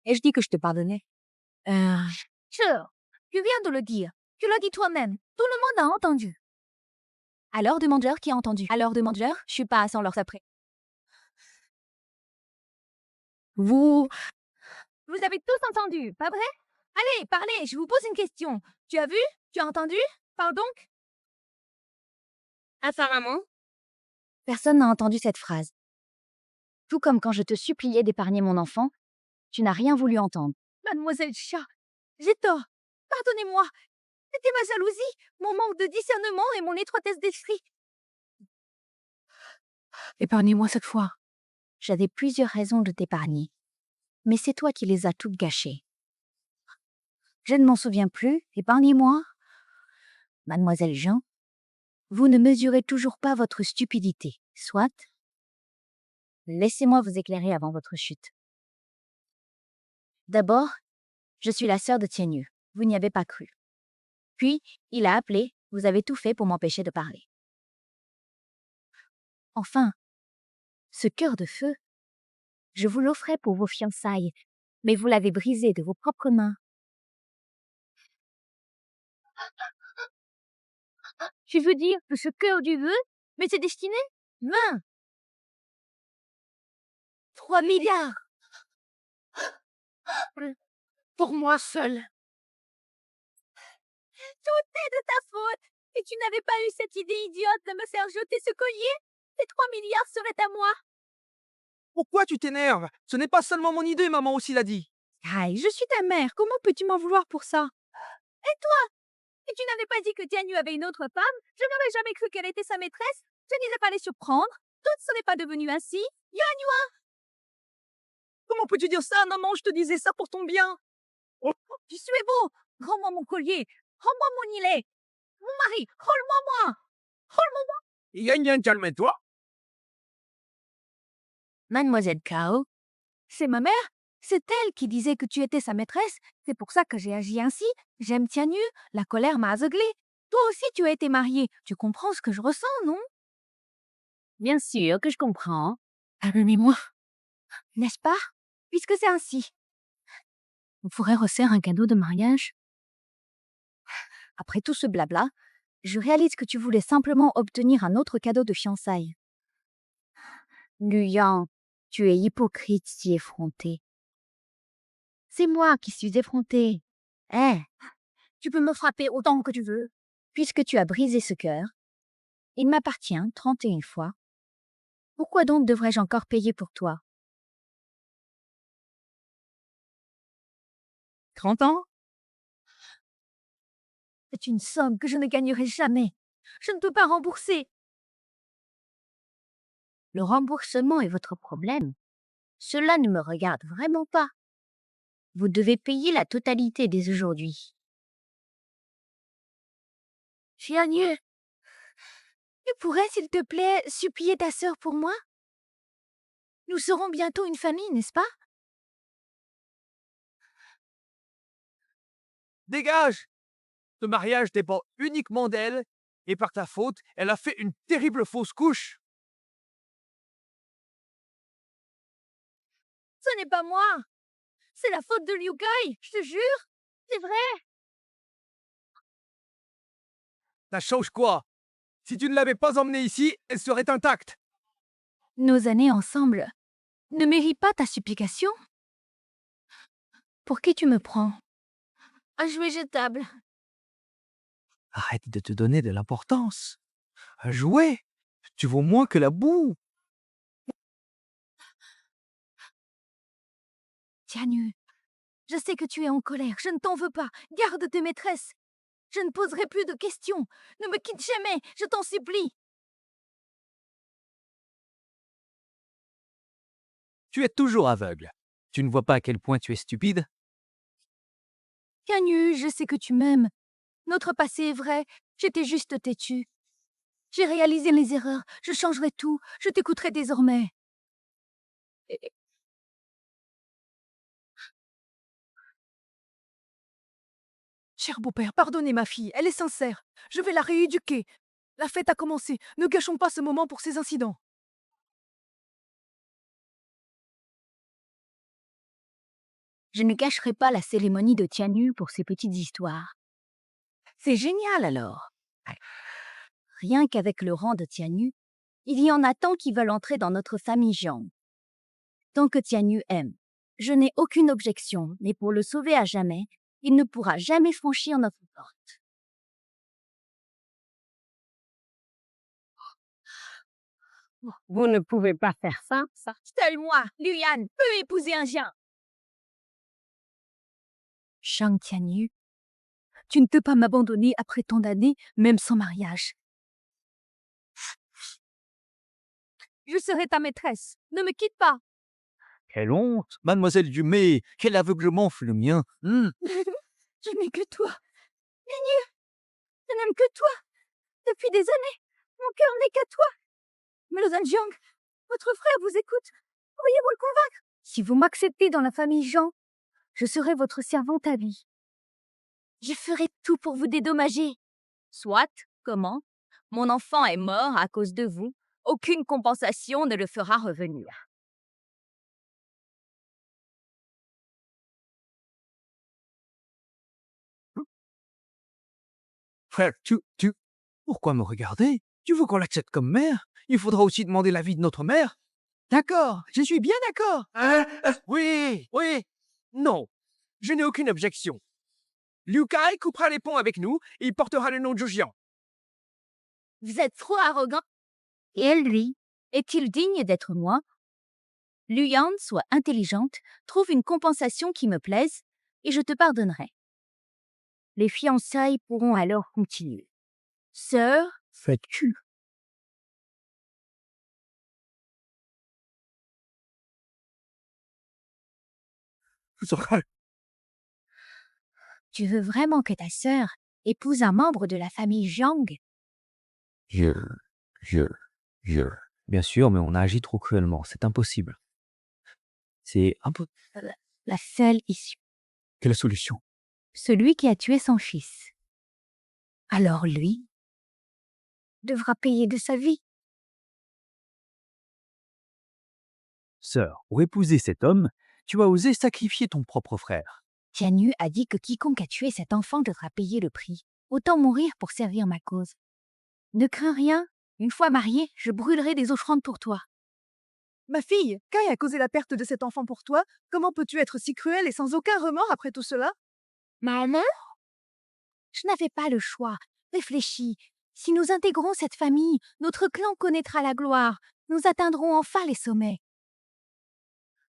Ai-je dit que je te pardonnais? Sœur, tu viens de le dire. Tu l'as dit toi-même. Tout le monde a entendu. Alors demande-leur qui a entendu. Alors demande-leur, je suis pas sans leur après. Vous avez tous entendu, pas vrai? Allez, parlez, je vous pose une question. Tu as vu? Tu as entendu? Parle donc. Apparemment, personne n'a entendu cette phrase. Tout comme quand je te suppliais d'épargner mon enfant, tu n'as rien voulu entendre. Mademoiselle Chat, j'ai tort. Pardonnez-moi. C'était ma jalousie, mon manque de discernement et mon étroitesse d'esprit. Épargnez-moi cette fois. J'avais plusieurs raisons de t'épargner. Mais c'est toi qui les as toutes gâchées. Je ne m'en souviens plus, épargnez-moi. Mademoiselle Jean, vous ne mesurez toujours pas votre stupidité. Soit. Laissez-moi vous éclairer avant votre chute. D'abord, je suis la sœur de Tienyu. Vous n'y avez pas cru. Puis, il a appelé, vous avez tout fait pour m'empêcher de parler. Enfin, ce cœur de feu, je vous l'offrais pour vos fiançailles, mais vous l'avez brisé de vos propres mains. Tu veux dire que ce cœur du vœu, mais c'est destiné? Main! 3 milliards. Pour moi seule. Tout est de ta faute. Si tu n'avais pas eu cette idée idiote de me faire jeter ce collier, ces 3 milliards seraient à moi. Pourquoi tu t'énerves? Ce n'est pas seulement mon idée, maman aussi l'a dit. Kai, je suis ta mère. Comment peux-tu m'en vouloir pour ça? Si tu n'avais pas dit que Tianyu avait une autre femme, je n'aurais jamais cru qu'elle était sa maîtresse. Je n'irais pas les surprendre. Tout ne serait pas devenu ainsi. Comment peux-tu dire ça? Maman, je te disais ça pour ton bien. Tu es beau. Rends-moi mon collier. Rends-moi mon îlet. Mon mari, rends-le-moi moi. Yan Yan, calme-toi. Mademoiselle Kao, c'est ma mère. C'est elle qui disait que tu étais sa maîtresse. C'est pour ça que j'ai agi ainsi. J'aime Tianyu. La colère m'a aveuglée. Toi aussi, tu as été mariée. Tu comprends ce que je ressens, non? Bien sûr que je comprends. Pardonnez-moi. N'est-ce pas? Puisque c'est ainsi. On pourrait refaire un cadeau de mariage. Après tout ce blabla, je réalise que tu voulais simplement obtenir un autre cadeau de fiançailles. Luyan, tu es hypocrite si effrontée. C'est moi qui suis effrontée. Tu peux me frapper autant que tu veux. Puisque tu as brisé ce cœur, il m'appartient 31 fois. Pourquoi donc devrais-je encore payer pour toi? 30 ans? C'est une somme que je ne gagnerai jamais. Je ne peux pas rembourser. Le remboursement est votre problème. Cela ne me regarde vraiment pas. Vous devez payer la totalité dès aujourd'hui. Tianyu, tu pourrais, s'il te plaît, supplier ta sœur pour moi? Nous serons bientôt une famille, n'est-ce pas? Dégage! Ce mariage dépend uniquement d'elle, et par ta faute, elle a fait une terrible fausse couche. Ce n'est pas moi. C'est la faute de Liu Kai, je te jure. C'est vrai. Ça change quoi? Si tu ne l'avais pas emmenée ici, elle serait intacte. Nos années ensemble ne méritent pas ta supplication. Pour qui tu me prends? Un jouet jetable. Arrête de te donner de l'importance. Un jouet? Tu vaux moins que la boue. Tianyu, je sais que tu es en colère. Je ne t'en veux pas. Garde tes maîtresses. Je ne poserai plus de questions. Ne me quitte jamais, je t'en supplie. Tu es toujours aveugle. Tu ne vois pas à quel point tu es stupide? Tianyu, je sais que tu m'aimes. Notre passé est vrai. J'étais juste têtue. J'ai réalisé les erreurs. Je changerai tout. Je t'écouterai désormais. Cher beau-père, pardonnez ma fille, elle est sincère. Je vais la rééduquer. La fête a commencé. Ne gâchons pas ce moment pour ces incidents. Je ne cacherai pas la cérémonie de Tianyu pour ces petites histoires. C'est génial alors. Rien qu'avec le rang de Tianyu, il y en a tant qui veulent entrer dans notre famille Jiang. Tant que Tianyu aime, je n'ai aucune objection, mais pour le sauver à jamais, il ne pourra jamais franchir notre porte. Vous ne pouvez pas faire ça. Seul moi, Luyan, peut épouser un Jiang. Shang Tianyu, tu ne peux pas m'abandonner après tant d'années, même sans mariage. Je serai ta maîtresse. Ne me quitte pas. Quelle honte! Mademoiselle Dumay, quel aveuglement fut le mien! Je n'ai que toi. Tianyu, je n'aime que toi. Depuis des années, mon cœur n'est qu'à toi. Mais le Zhanjiang, votre frère vous écoute. Pourriez-vous le convaincre? Si vous m'acceptez dans la famille Jiang, je serai votre servante à vie. Je ferai tout pour vous dédommager. Soit, comment? Mon enfant est mort à cause de vous. Aucune compensation ne le fera revenir. Frère, pourquoi me regarder? Tu veux qu'on l'accepte comme mère? Il faudra aussi demander l'avis de notre mère. D'accord, je suis bien d'accord. Hein? Oui, oui. Non, je n'ai aucune objection. Liu Kai coupera les ponts avec nous et il portera le nom de Zhujiang. Vous êtes trop arrogant. Et lui, est-il digne d'être moi? Luyan, sois intelligente, trouve une compensation qui me plaise, et je te pardonnerai. Les fiançailles pourront alors continuer. Sœur, Faites cul. Zhao, tu veux vraiment que ta sœur épouse un membre de la famille Jiang? Bien sûr, mais on a agi trop cruellement. C'est impossible. C'est impossible. La seule issue. Quelle solution? Celui qui a tué son fils. Alors lui devra payer de sa vie. Sœur, pour épouser cet homme, tu as osé sacrifier ton propre frère. Tianyu a dit que quiconque a tué cet enfant devra payer le prix. Autant mourir pour servir ma cause. Ne crains rien. Une fois mariée, je brûlerai des offrandes pour toi. Ma fille, Kai a causé la perte de cet enfant pour toi. Comment peux-tu être si cruelle et sans aucun remords après tout cela? Maman? Je n'avais pas le choix. Réfléchis. Si nous intégrons cette famille, notre clan connaîtra la gloire. Nous atteindrons enfin les sommets.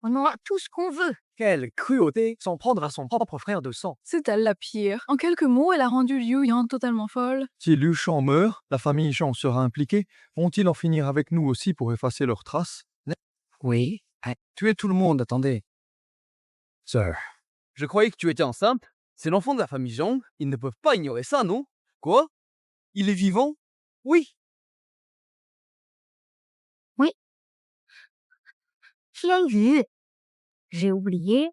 On aura tout ce qu'on veut. quelle cruauté s'en prendre à son propre frère de sang. C'est elle la pire. En quelques mots, elle a rendu Liu Yan totalement folle. Si Liu Shan meurt, la famille Zhang sera impliquée. Vont-ils en finir avec nous aussi pour effacer leurs traces? Oui. Tuer tout le monde, attendez. Sœur, je croyais que tu étais enceinte. C'est l'enfant de la famille Zhang. Ils ne peuvent pas ignorer ça, non? Quoi? Il est vivant? Oui, Tianyu, j'ai oublié.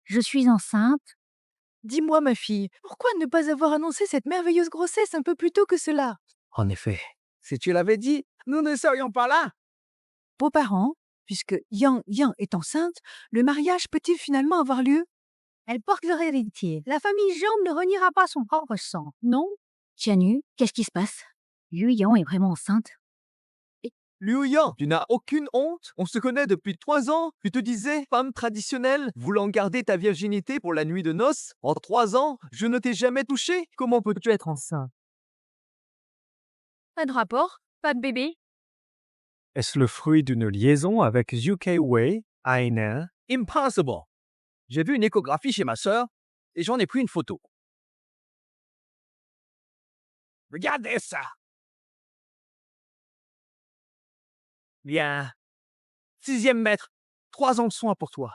Je suis enceinte. Dis-moi, ma fille, pourquoi ne pas avoir annoncé cette merveilleuse grossesse un peu plus tôt que cela? En effet. si tu l'avais dit, nous ne serions pas là. Beaux-parents, puisque Yang est enceinte, le mariage peut-il finalement avoir lieu? Elle porte leur héritier. La famille Zhang ne reniera pas son propre sang. Non? Tianyu, qu'est-ce qui se passe? Yu Yang est vraiment enceinte. Liu Yan, tu n'as aucune honte? On se connaît depuis 3 ans. Tu te disais femme traditionnelle, voulant garder ta virginité pour la nuit de noces. En 3 ans, je ne t'ai jamais touché. Comment peux-tu être enceinte? Pas de rapport? Pas de bébé? Est-ce le fruit d'une liaison avec Zhu Wei, Hainan? Impossible. J'ai vu une échographie chez ma sœur et j'en ai pris une photo. Regardez ça. Bien. 6e maître, 3 ans de soins pour toi.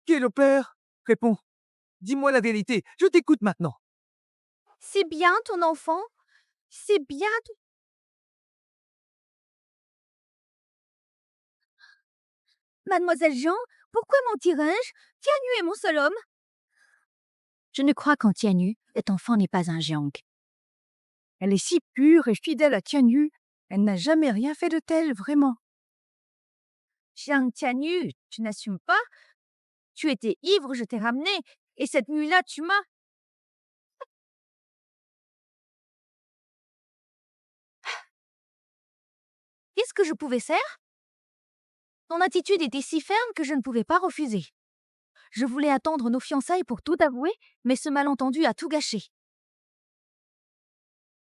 Qui est le père? Réponds. Dis-moi la vérité. Je t'écoute maintenant. C'est bien ton enfant? C'est bien Mademoiselle Jean, pourquoi mentirais-je? Tianyu est mon seul homme. Je ne crois qu'en Tianyu, cet enfant n'est pas un Jiang. Elle est si pure et fidèle à Tianyu. Elle n'a jamais rien fait de tel, vraiment. Jiang Tianyu, tu n'assumes pas? Tu étais ivre, je t'ai ramené, et cette nuit-là, tu m'as... Qu'est-ce que je pouvais faire? Ton attitude était si ferme que je ne pouvais pas refuser. Je voulais attendre nos fiançailles pour tout avouer, mais ce malentendu a tout gâché.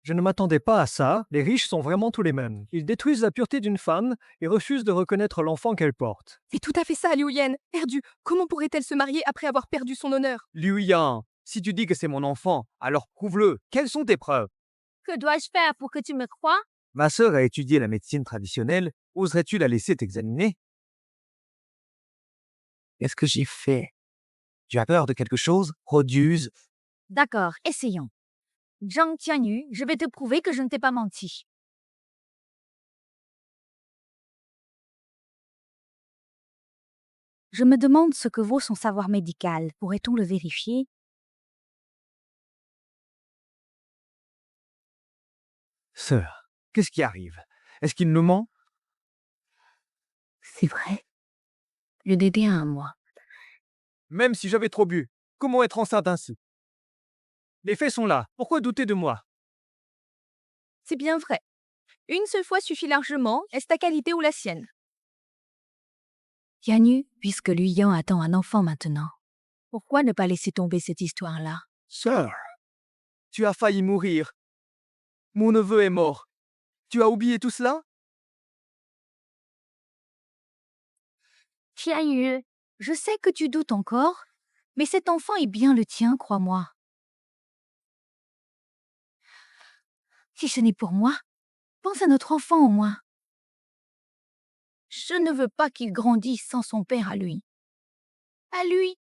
Je ne m'attendais pas à ça. Les riches sont vraiment tous les mêmes. Ils détruisent la pureté d'une femme et refusent de reconnaître l'enfant qu'elle porte. C'est tout à fait ça, Liu Yan. Perdue. Comment pourrait-elle se marier après avoir perdu son honneur? Liu Yan, si tu dis que c'est mon enfant, alors prouve-le. Quelles sont tes preuves? Que dois-je faire pour que tu me croies? Ma sœur a étudié la médecine traditionnelle. Oserais-tu la laisser t'examiner? Qu'est-ce que j'ai fait? Tu as peur de quelque chose? Produise. D'accord, essayons. Jiang Tianyu, je vais te prouver que je ne t'ai pas menti. Je me demande ce que vaut son savoir médical. Pourrait-on le vérifier? Sœur, qu'est-ce qui arrive? Est-ce qu'il nous ment? C'est vrai. Le bébé a un mois. Même si j'avais trop bu, comment être enceinte ainsi? Les faits sont là. Pourquoi douter de moi? C'est bien vrai. Une seule fois suffit largement. Est-ce ta qualité ou la sienne? Tianyu, puisque Lu Yan attend un enfant maintenant, pourquoi ne pas laisser tomber cette histoire-là? Sœur, tu as failli mourir. Mon neveu est mort. Tu as oublié tout cela? Tianyu, je sais que tu doutes encore, mais cet enfant est bien le tien, crois-moi. Si ce n'est pour moi, pense à notre enfant au moins. Je ne veux pas qu'il grandisse sans son père à lui. À lui.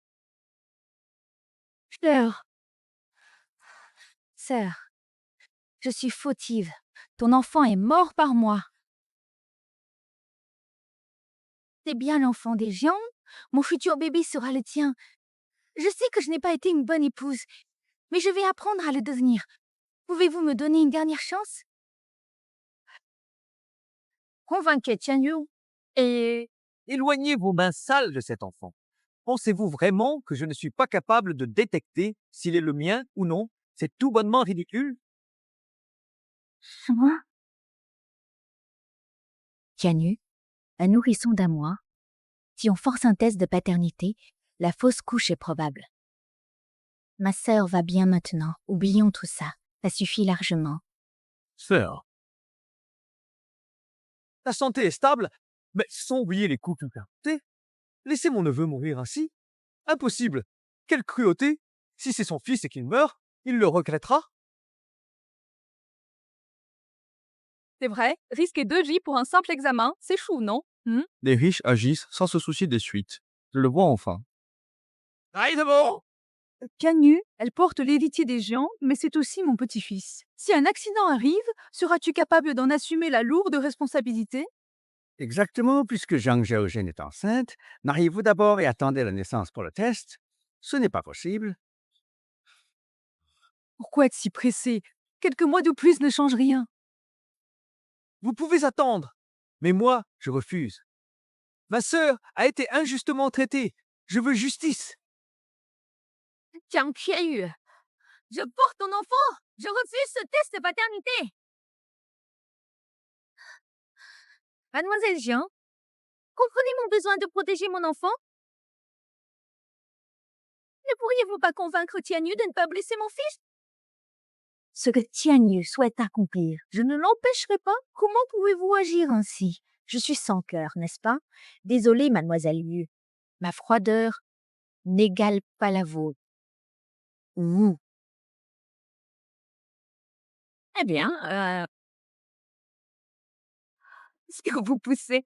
Sœur, je suis fautive. Ton enfant est mort par moi. C'est bien l'enfant des géants. Mon futur bébé sera le tien. Je sais que je n'ai pas été une bonne épouse, mais je vais apprendre à le devenir. Pouvez-vous me donner une dernière chance? Convainquez Tianyu et... Éloignez vos mains sales de cet enfant. Pensez-vous vraiment que je ne suis pas capable de détecter s'il est le mien ou non? C'est tout bonnement ridicule. Tianyu, un nourrisson d'un mois. Si on force un test de paternité, la fausse couche est probable. Ma sœur va bien maintenant. Oublions tout ça. Ça suffit largement. Sœur. La santé est stable, mais sans oublier les coups culpabilités. Laissez mon neveu mourir ainsi? Impossible. Quelle cruauté! Si c'est son fils et qu'il meurt, il le regrettera. C'est vrai, risquer 2 vies pour un simple examen, c'est chou, non? Les riches agissent sans se soucier des suites. Je le vois enfin. Aïe de mort! Tianyu, elle porte l'héritier des géants, mais c'est aussi mon petit-fils. Si un accident arrive, seras-tu capable d'en assumer la lourde responsabilité? Exactement, puisque Zhang Zhaozhen est enceinte, mariez-vous d'abord et attendez la naissance pour le test. Ce n'est pas possible. Pourquoi être si pressé? Quelques mois de plus ne changent rien. Vous pouvez attendre. Mais moi, je refuse. Ma sœur a été injustement traitée. Je veux justice. Tianyu, je porte ton enfant. Je refuse ce test de paternité. Mademoiselle Jian, comprenez mon besoin de protéger mon enfant? Ne pourriez-vous pas convaincre Tianyu de ne pas blesser mon fils? Ce que Tianyu souhaite accomplir, je ne l'empêcherai pas. Comment pouvez-vous agir ainsi? Je suis sans cœur, n'est-ce pas? Désolée, mademoiselle Yu. Ma froideur n'égale pas la vôtre. Ouh. Eh bien, est-ce que vous poussez?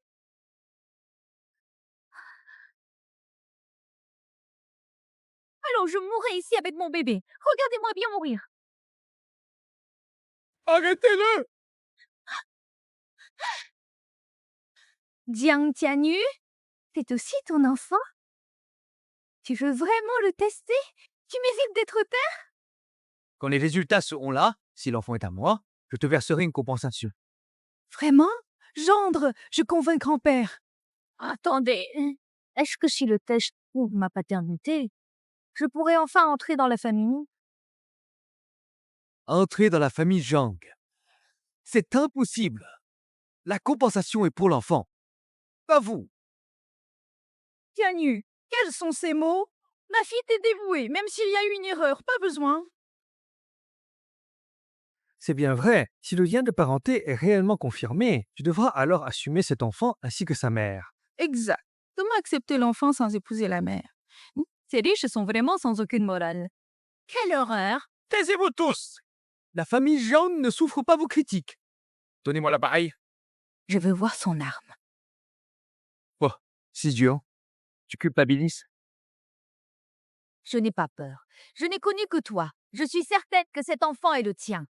Alors je mourrai ici avec mon bébé. Regardez-moi bien mourir. Arrêtez-le! Jiang Tianyu, c'est aussi ton enfant? Tu veux vraiment le tester? Tu mérites d'être terre? Quand les résultats seront là, si l'enfant est à moi, je te verserai une compensation. Vraiment? Gendre, je convainc grand-père. Attendez, est-ce que si le test prouve ma paternité, je pourrais enfin entrer dans la famille? Entrez dans la famille Zhang. C'est impossible. La compensation est pour l'enfant. Pas vous. Tianyu, quels sont ces mots? Ma fille t'est dévouée, même s'il y a eu une erreur, pas besoin. C'est bien vrai. Si le lien de parenté est réellement confirmé, tu devras alors assumer cet enfant ainsi que sa mère. Exact. Comment accepter l'enfant sans épouser la mère? Ces riches sont vraiment sans aucune morale. Quelle horreur! Taisez-vous tous! La famille Zhang ne souffre pas vos critiques. Donnez-moi l'appareil. Je veux voir son arme. Si Dieu, tu culpabilises? Je n'ai pas peur. Je n'ai connu que toi. Je suis certaine que cet enfant est le tien.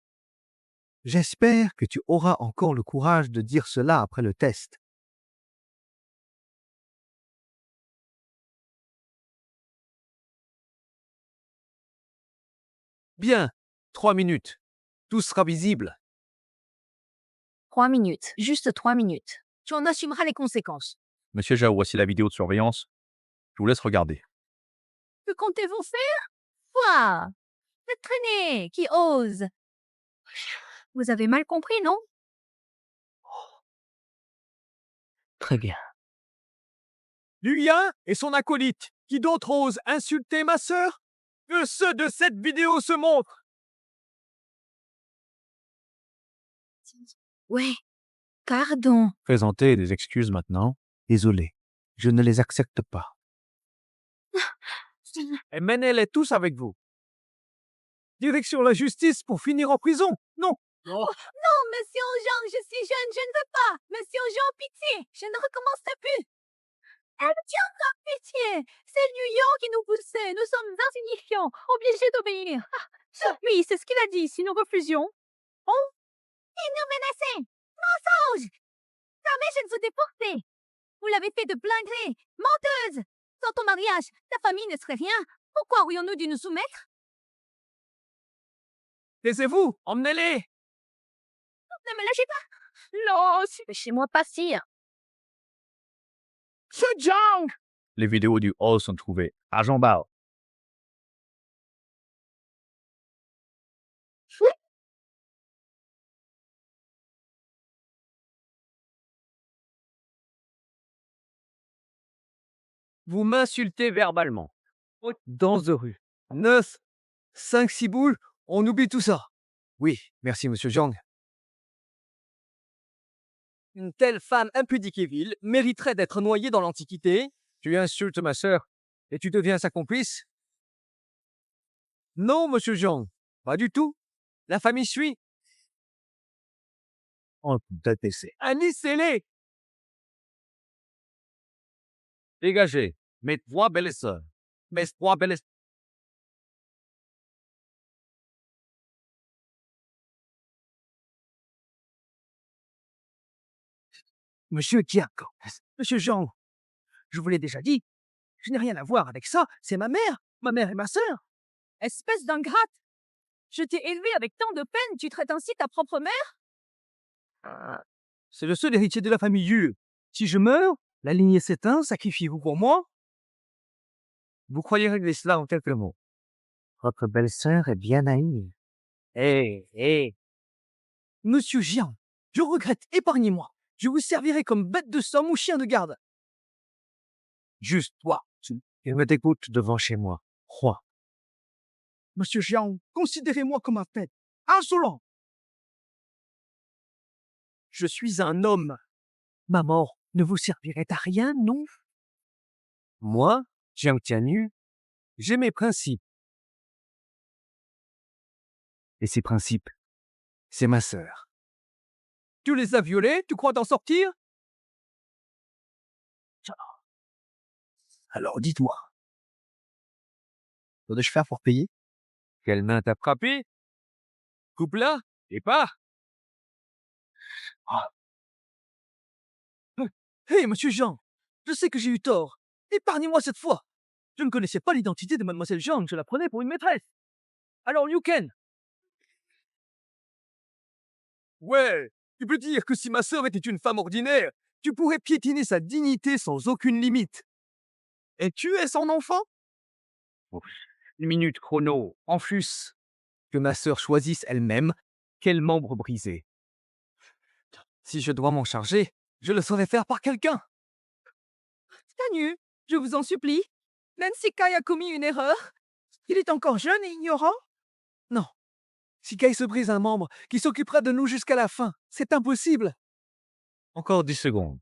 J'espère que tu auras encore le courage de dire cela après le test. Bien. 3 minutes. Tout sera visible. 3 minutes. Juste 3 minutes. Tu en assumeras les conséquences. Monsieur Zhao, voici la vidéo de surveillance. Je vous laisse regarder. Que comptez-vous faire? Quoi? Cette traînée qui ose. Vous avez mal compris, non? Très bien. Liu Yan et son acolyte. Qui d'autre ose insulter ma sœur? Que ceux de cette vidéo se montrent. Ouais, pardon. Présentez des excuses maintenant. Désolé, je ne les accepte pas. Et menez-les tous avec vous. Direction la justice pour finir en prison. Non. Non. Non, monsieur Jean, je suis jeune, je ne veux pas. Monsieur Jean, pitié, je ne recommencerai plus. Elle tiendra pitié. C'est Liu Yang qui nous poussait. Nous sommes insignifiants, obligés d'obéir. Oui, c'est ce qu'il a dit. Si nous refusions, il nous menaçait. Mensonge. Jamais je ne vous ai porté. Vous l'avez fait de plein gré. Menteuse. Sans ton mariage, ta famille ne serait rien. Pourquoi aurions-nous dû nous soumettre? Taisez-vous. Emmenez-les. Ne me lâchez pas. Non, laissez-moi passer. Ce Zhang. Les vidéos du hall sont trouvées à Jean Bao. Vous m'insultez verbalement. Danse de rue. 9, 5, 6 boules, on oublie tout ça. Oui, merci, monsieur Zhang. Une telle femme impudique et vile mériterait d'être noyée dans l'Antiquité. Tu insultes ma sœur et tu deviens sa complice? Non, monsieur Zhang, pas du tout. La famille suit. On peut essayer. Annissez-les. Dégagez. Mes 3 belles sœurs. Mes 3 belles... Monsieur Diaco, monsieur Jean, je vous l'ai déjà dit, je n'ai rien à voir avec ça, c'est ma mère et ma sœur. Espèce d'ingrate. Je t'ai élevé avec tant de peine, tu traites ainsi ta propre mère? C'est le seul héritier de la famille Yu. Si je meurs, la lignée s'éteint, sacrifiez-vous pour moi? Vous croyez régler cela en quelques mots? Votre belle-sœur est bien naïve. Hé. Monsieur Jian, je regrette, épargnez-moi. Je vous servirai comme bête de somme ou chien de garde. Juste toi, il me dégoûte devant chez moi. Roi. Monsieur Jian, considérez-moi comme un pet. Insolent. Je suis un homme. Ma mort ne vous servirait à rien, non? Moi, Jiang Tianyu, j'ai mes principes. Et ces principes, c'est ma sœur. Tu les as violés? Tu crois t'en sortir? Alors dites-moi, Que dois-je faire pour payer? Quelle main t'a frappé? Coupe-la et pars. Hé, monsieur Jean, je sais que j'ai eu tort. Épargnez-moi cette fois. Je ne connaissais pas l'identité de mademoiselle Zhang, je la prenais pour une maîtresse. Alors Liu Ken, Ouais, tu peux dire que si ma sœur était une femme ordinaire, tu pourrais piétiner sa dignité sans aucune limite. Et tu es son enfant? Une minute chrono, en fus. Que ma sœur choisisse elle-même quel membre briser. Si je dois m'en charger, je le saurai faire par quelqu'un. Tianyu, je vous en supplie. Nancy Kai a commis une erreur. Il est encore jeune et ignorant. non. Si Kai se brise un membre, qui s'occupera de nous jusqu'à la fin. C'est impossible. Encore 10 secondes.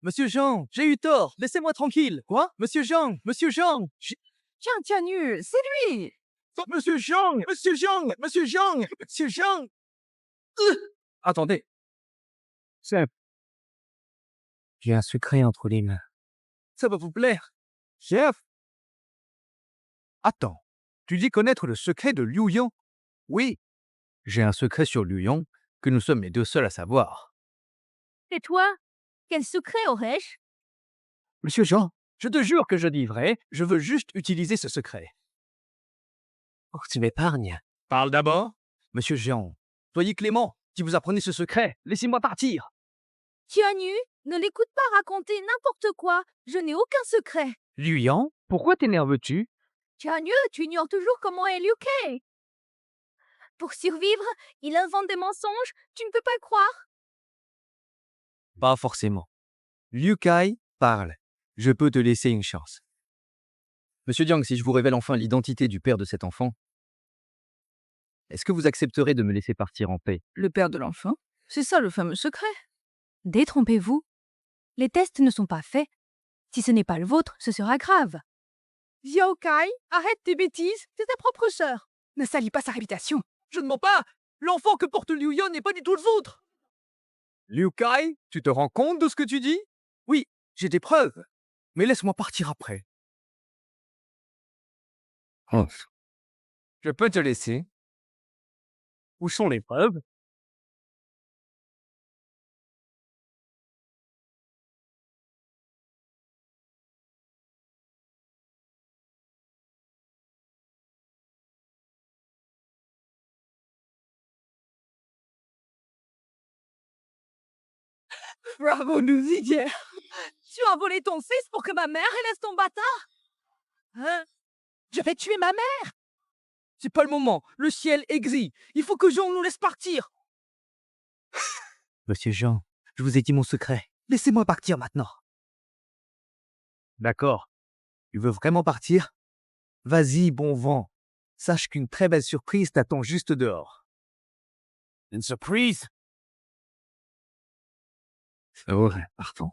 Monsieur Jean, j'ai eu tort. Laissez-moi tranquille. Quoi? Monsieur Jean, Tiens, Tianyu, c'est lui. Monsieur Zhang! Monsieur Zhang! Monsieur Zhang! Monsieur Zhang! Attendez. J'ai un secret entre les mains. Ça va vous plaire. Chef! Attends, tu dis connaître le secret de Liu Yang? Oui, j'ai un secret sur Liu Yang que nous sommes les deux seuls à savoir. Et toi? Quel secret aurais-je? Monsieur Jean, Je te jure que je dis vrai, je veux juste utiliser ce secret. oh, tu m'épargnes. Parle d'abord. Monsieur Jean, soyez clément. Si vous apprenez ce secret, laissez-moi partir. Tianyu, ne l'écoute pas raconter n'importe quoi. Je n'ai aucun secret. Liu Yang, pourquoi t'énerves-tu? Tianyu, tu ignores toujours comment est Liu Kei. Pour survivre, il invente des mensonges. Tu ne peux pas le croire. Pas forcément. Liu Kai parle. Je peux te laisser une chance. Monsieur Jiang, si je vous révèle enfin l'identité du père de cet enfant, est-ce que vous accepterez de me laisser partir en paix? Le père de l'enfant? C'est ça le fameux secret. Détrompez-vous. Les tests ne sont pas faits. Si ce n'est pas le vôtre, ce sera grave. Xiao Kai, arrête tes bêtises, c'est ta propre sœur. Ne salis pas sa réputation. Je ne mens pas. L'enfant que porte Liu Yon n'est pas du tout le vôtre. Liu Kai, tu te rends compte de ce que tu dis? Oui, j'ai des preuves. Mais laisse-moi partir après. Je peux te laisser. Où sont les preuves? Bravo, nous hier. Tu as volé ton fils pour que ma mère laisse ton bâtard? Hein? Je vais tuer ma mère. C'est pas le moment. Le ciel exige. Il faut que Jean nous laisse partir. Monsieur Jean, je vous ai dit mon secret. Laissez-moi partir maintenant. D'accord. Tu veux vraiment partir? Vas-y, bon vent. Sache qu'une très belle surprise t'attend juste dehors. Une surprise? C'est vrai, partons.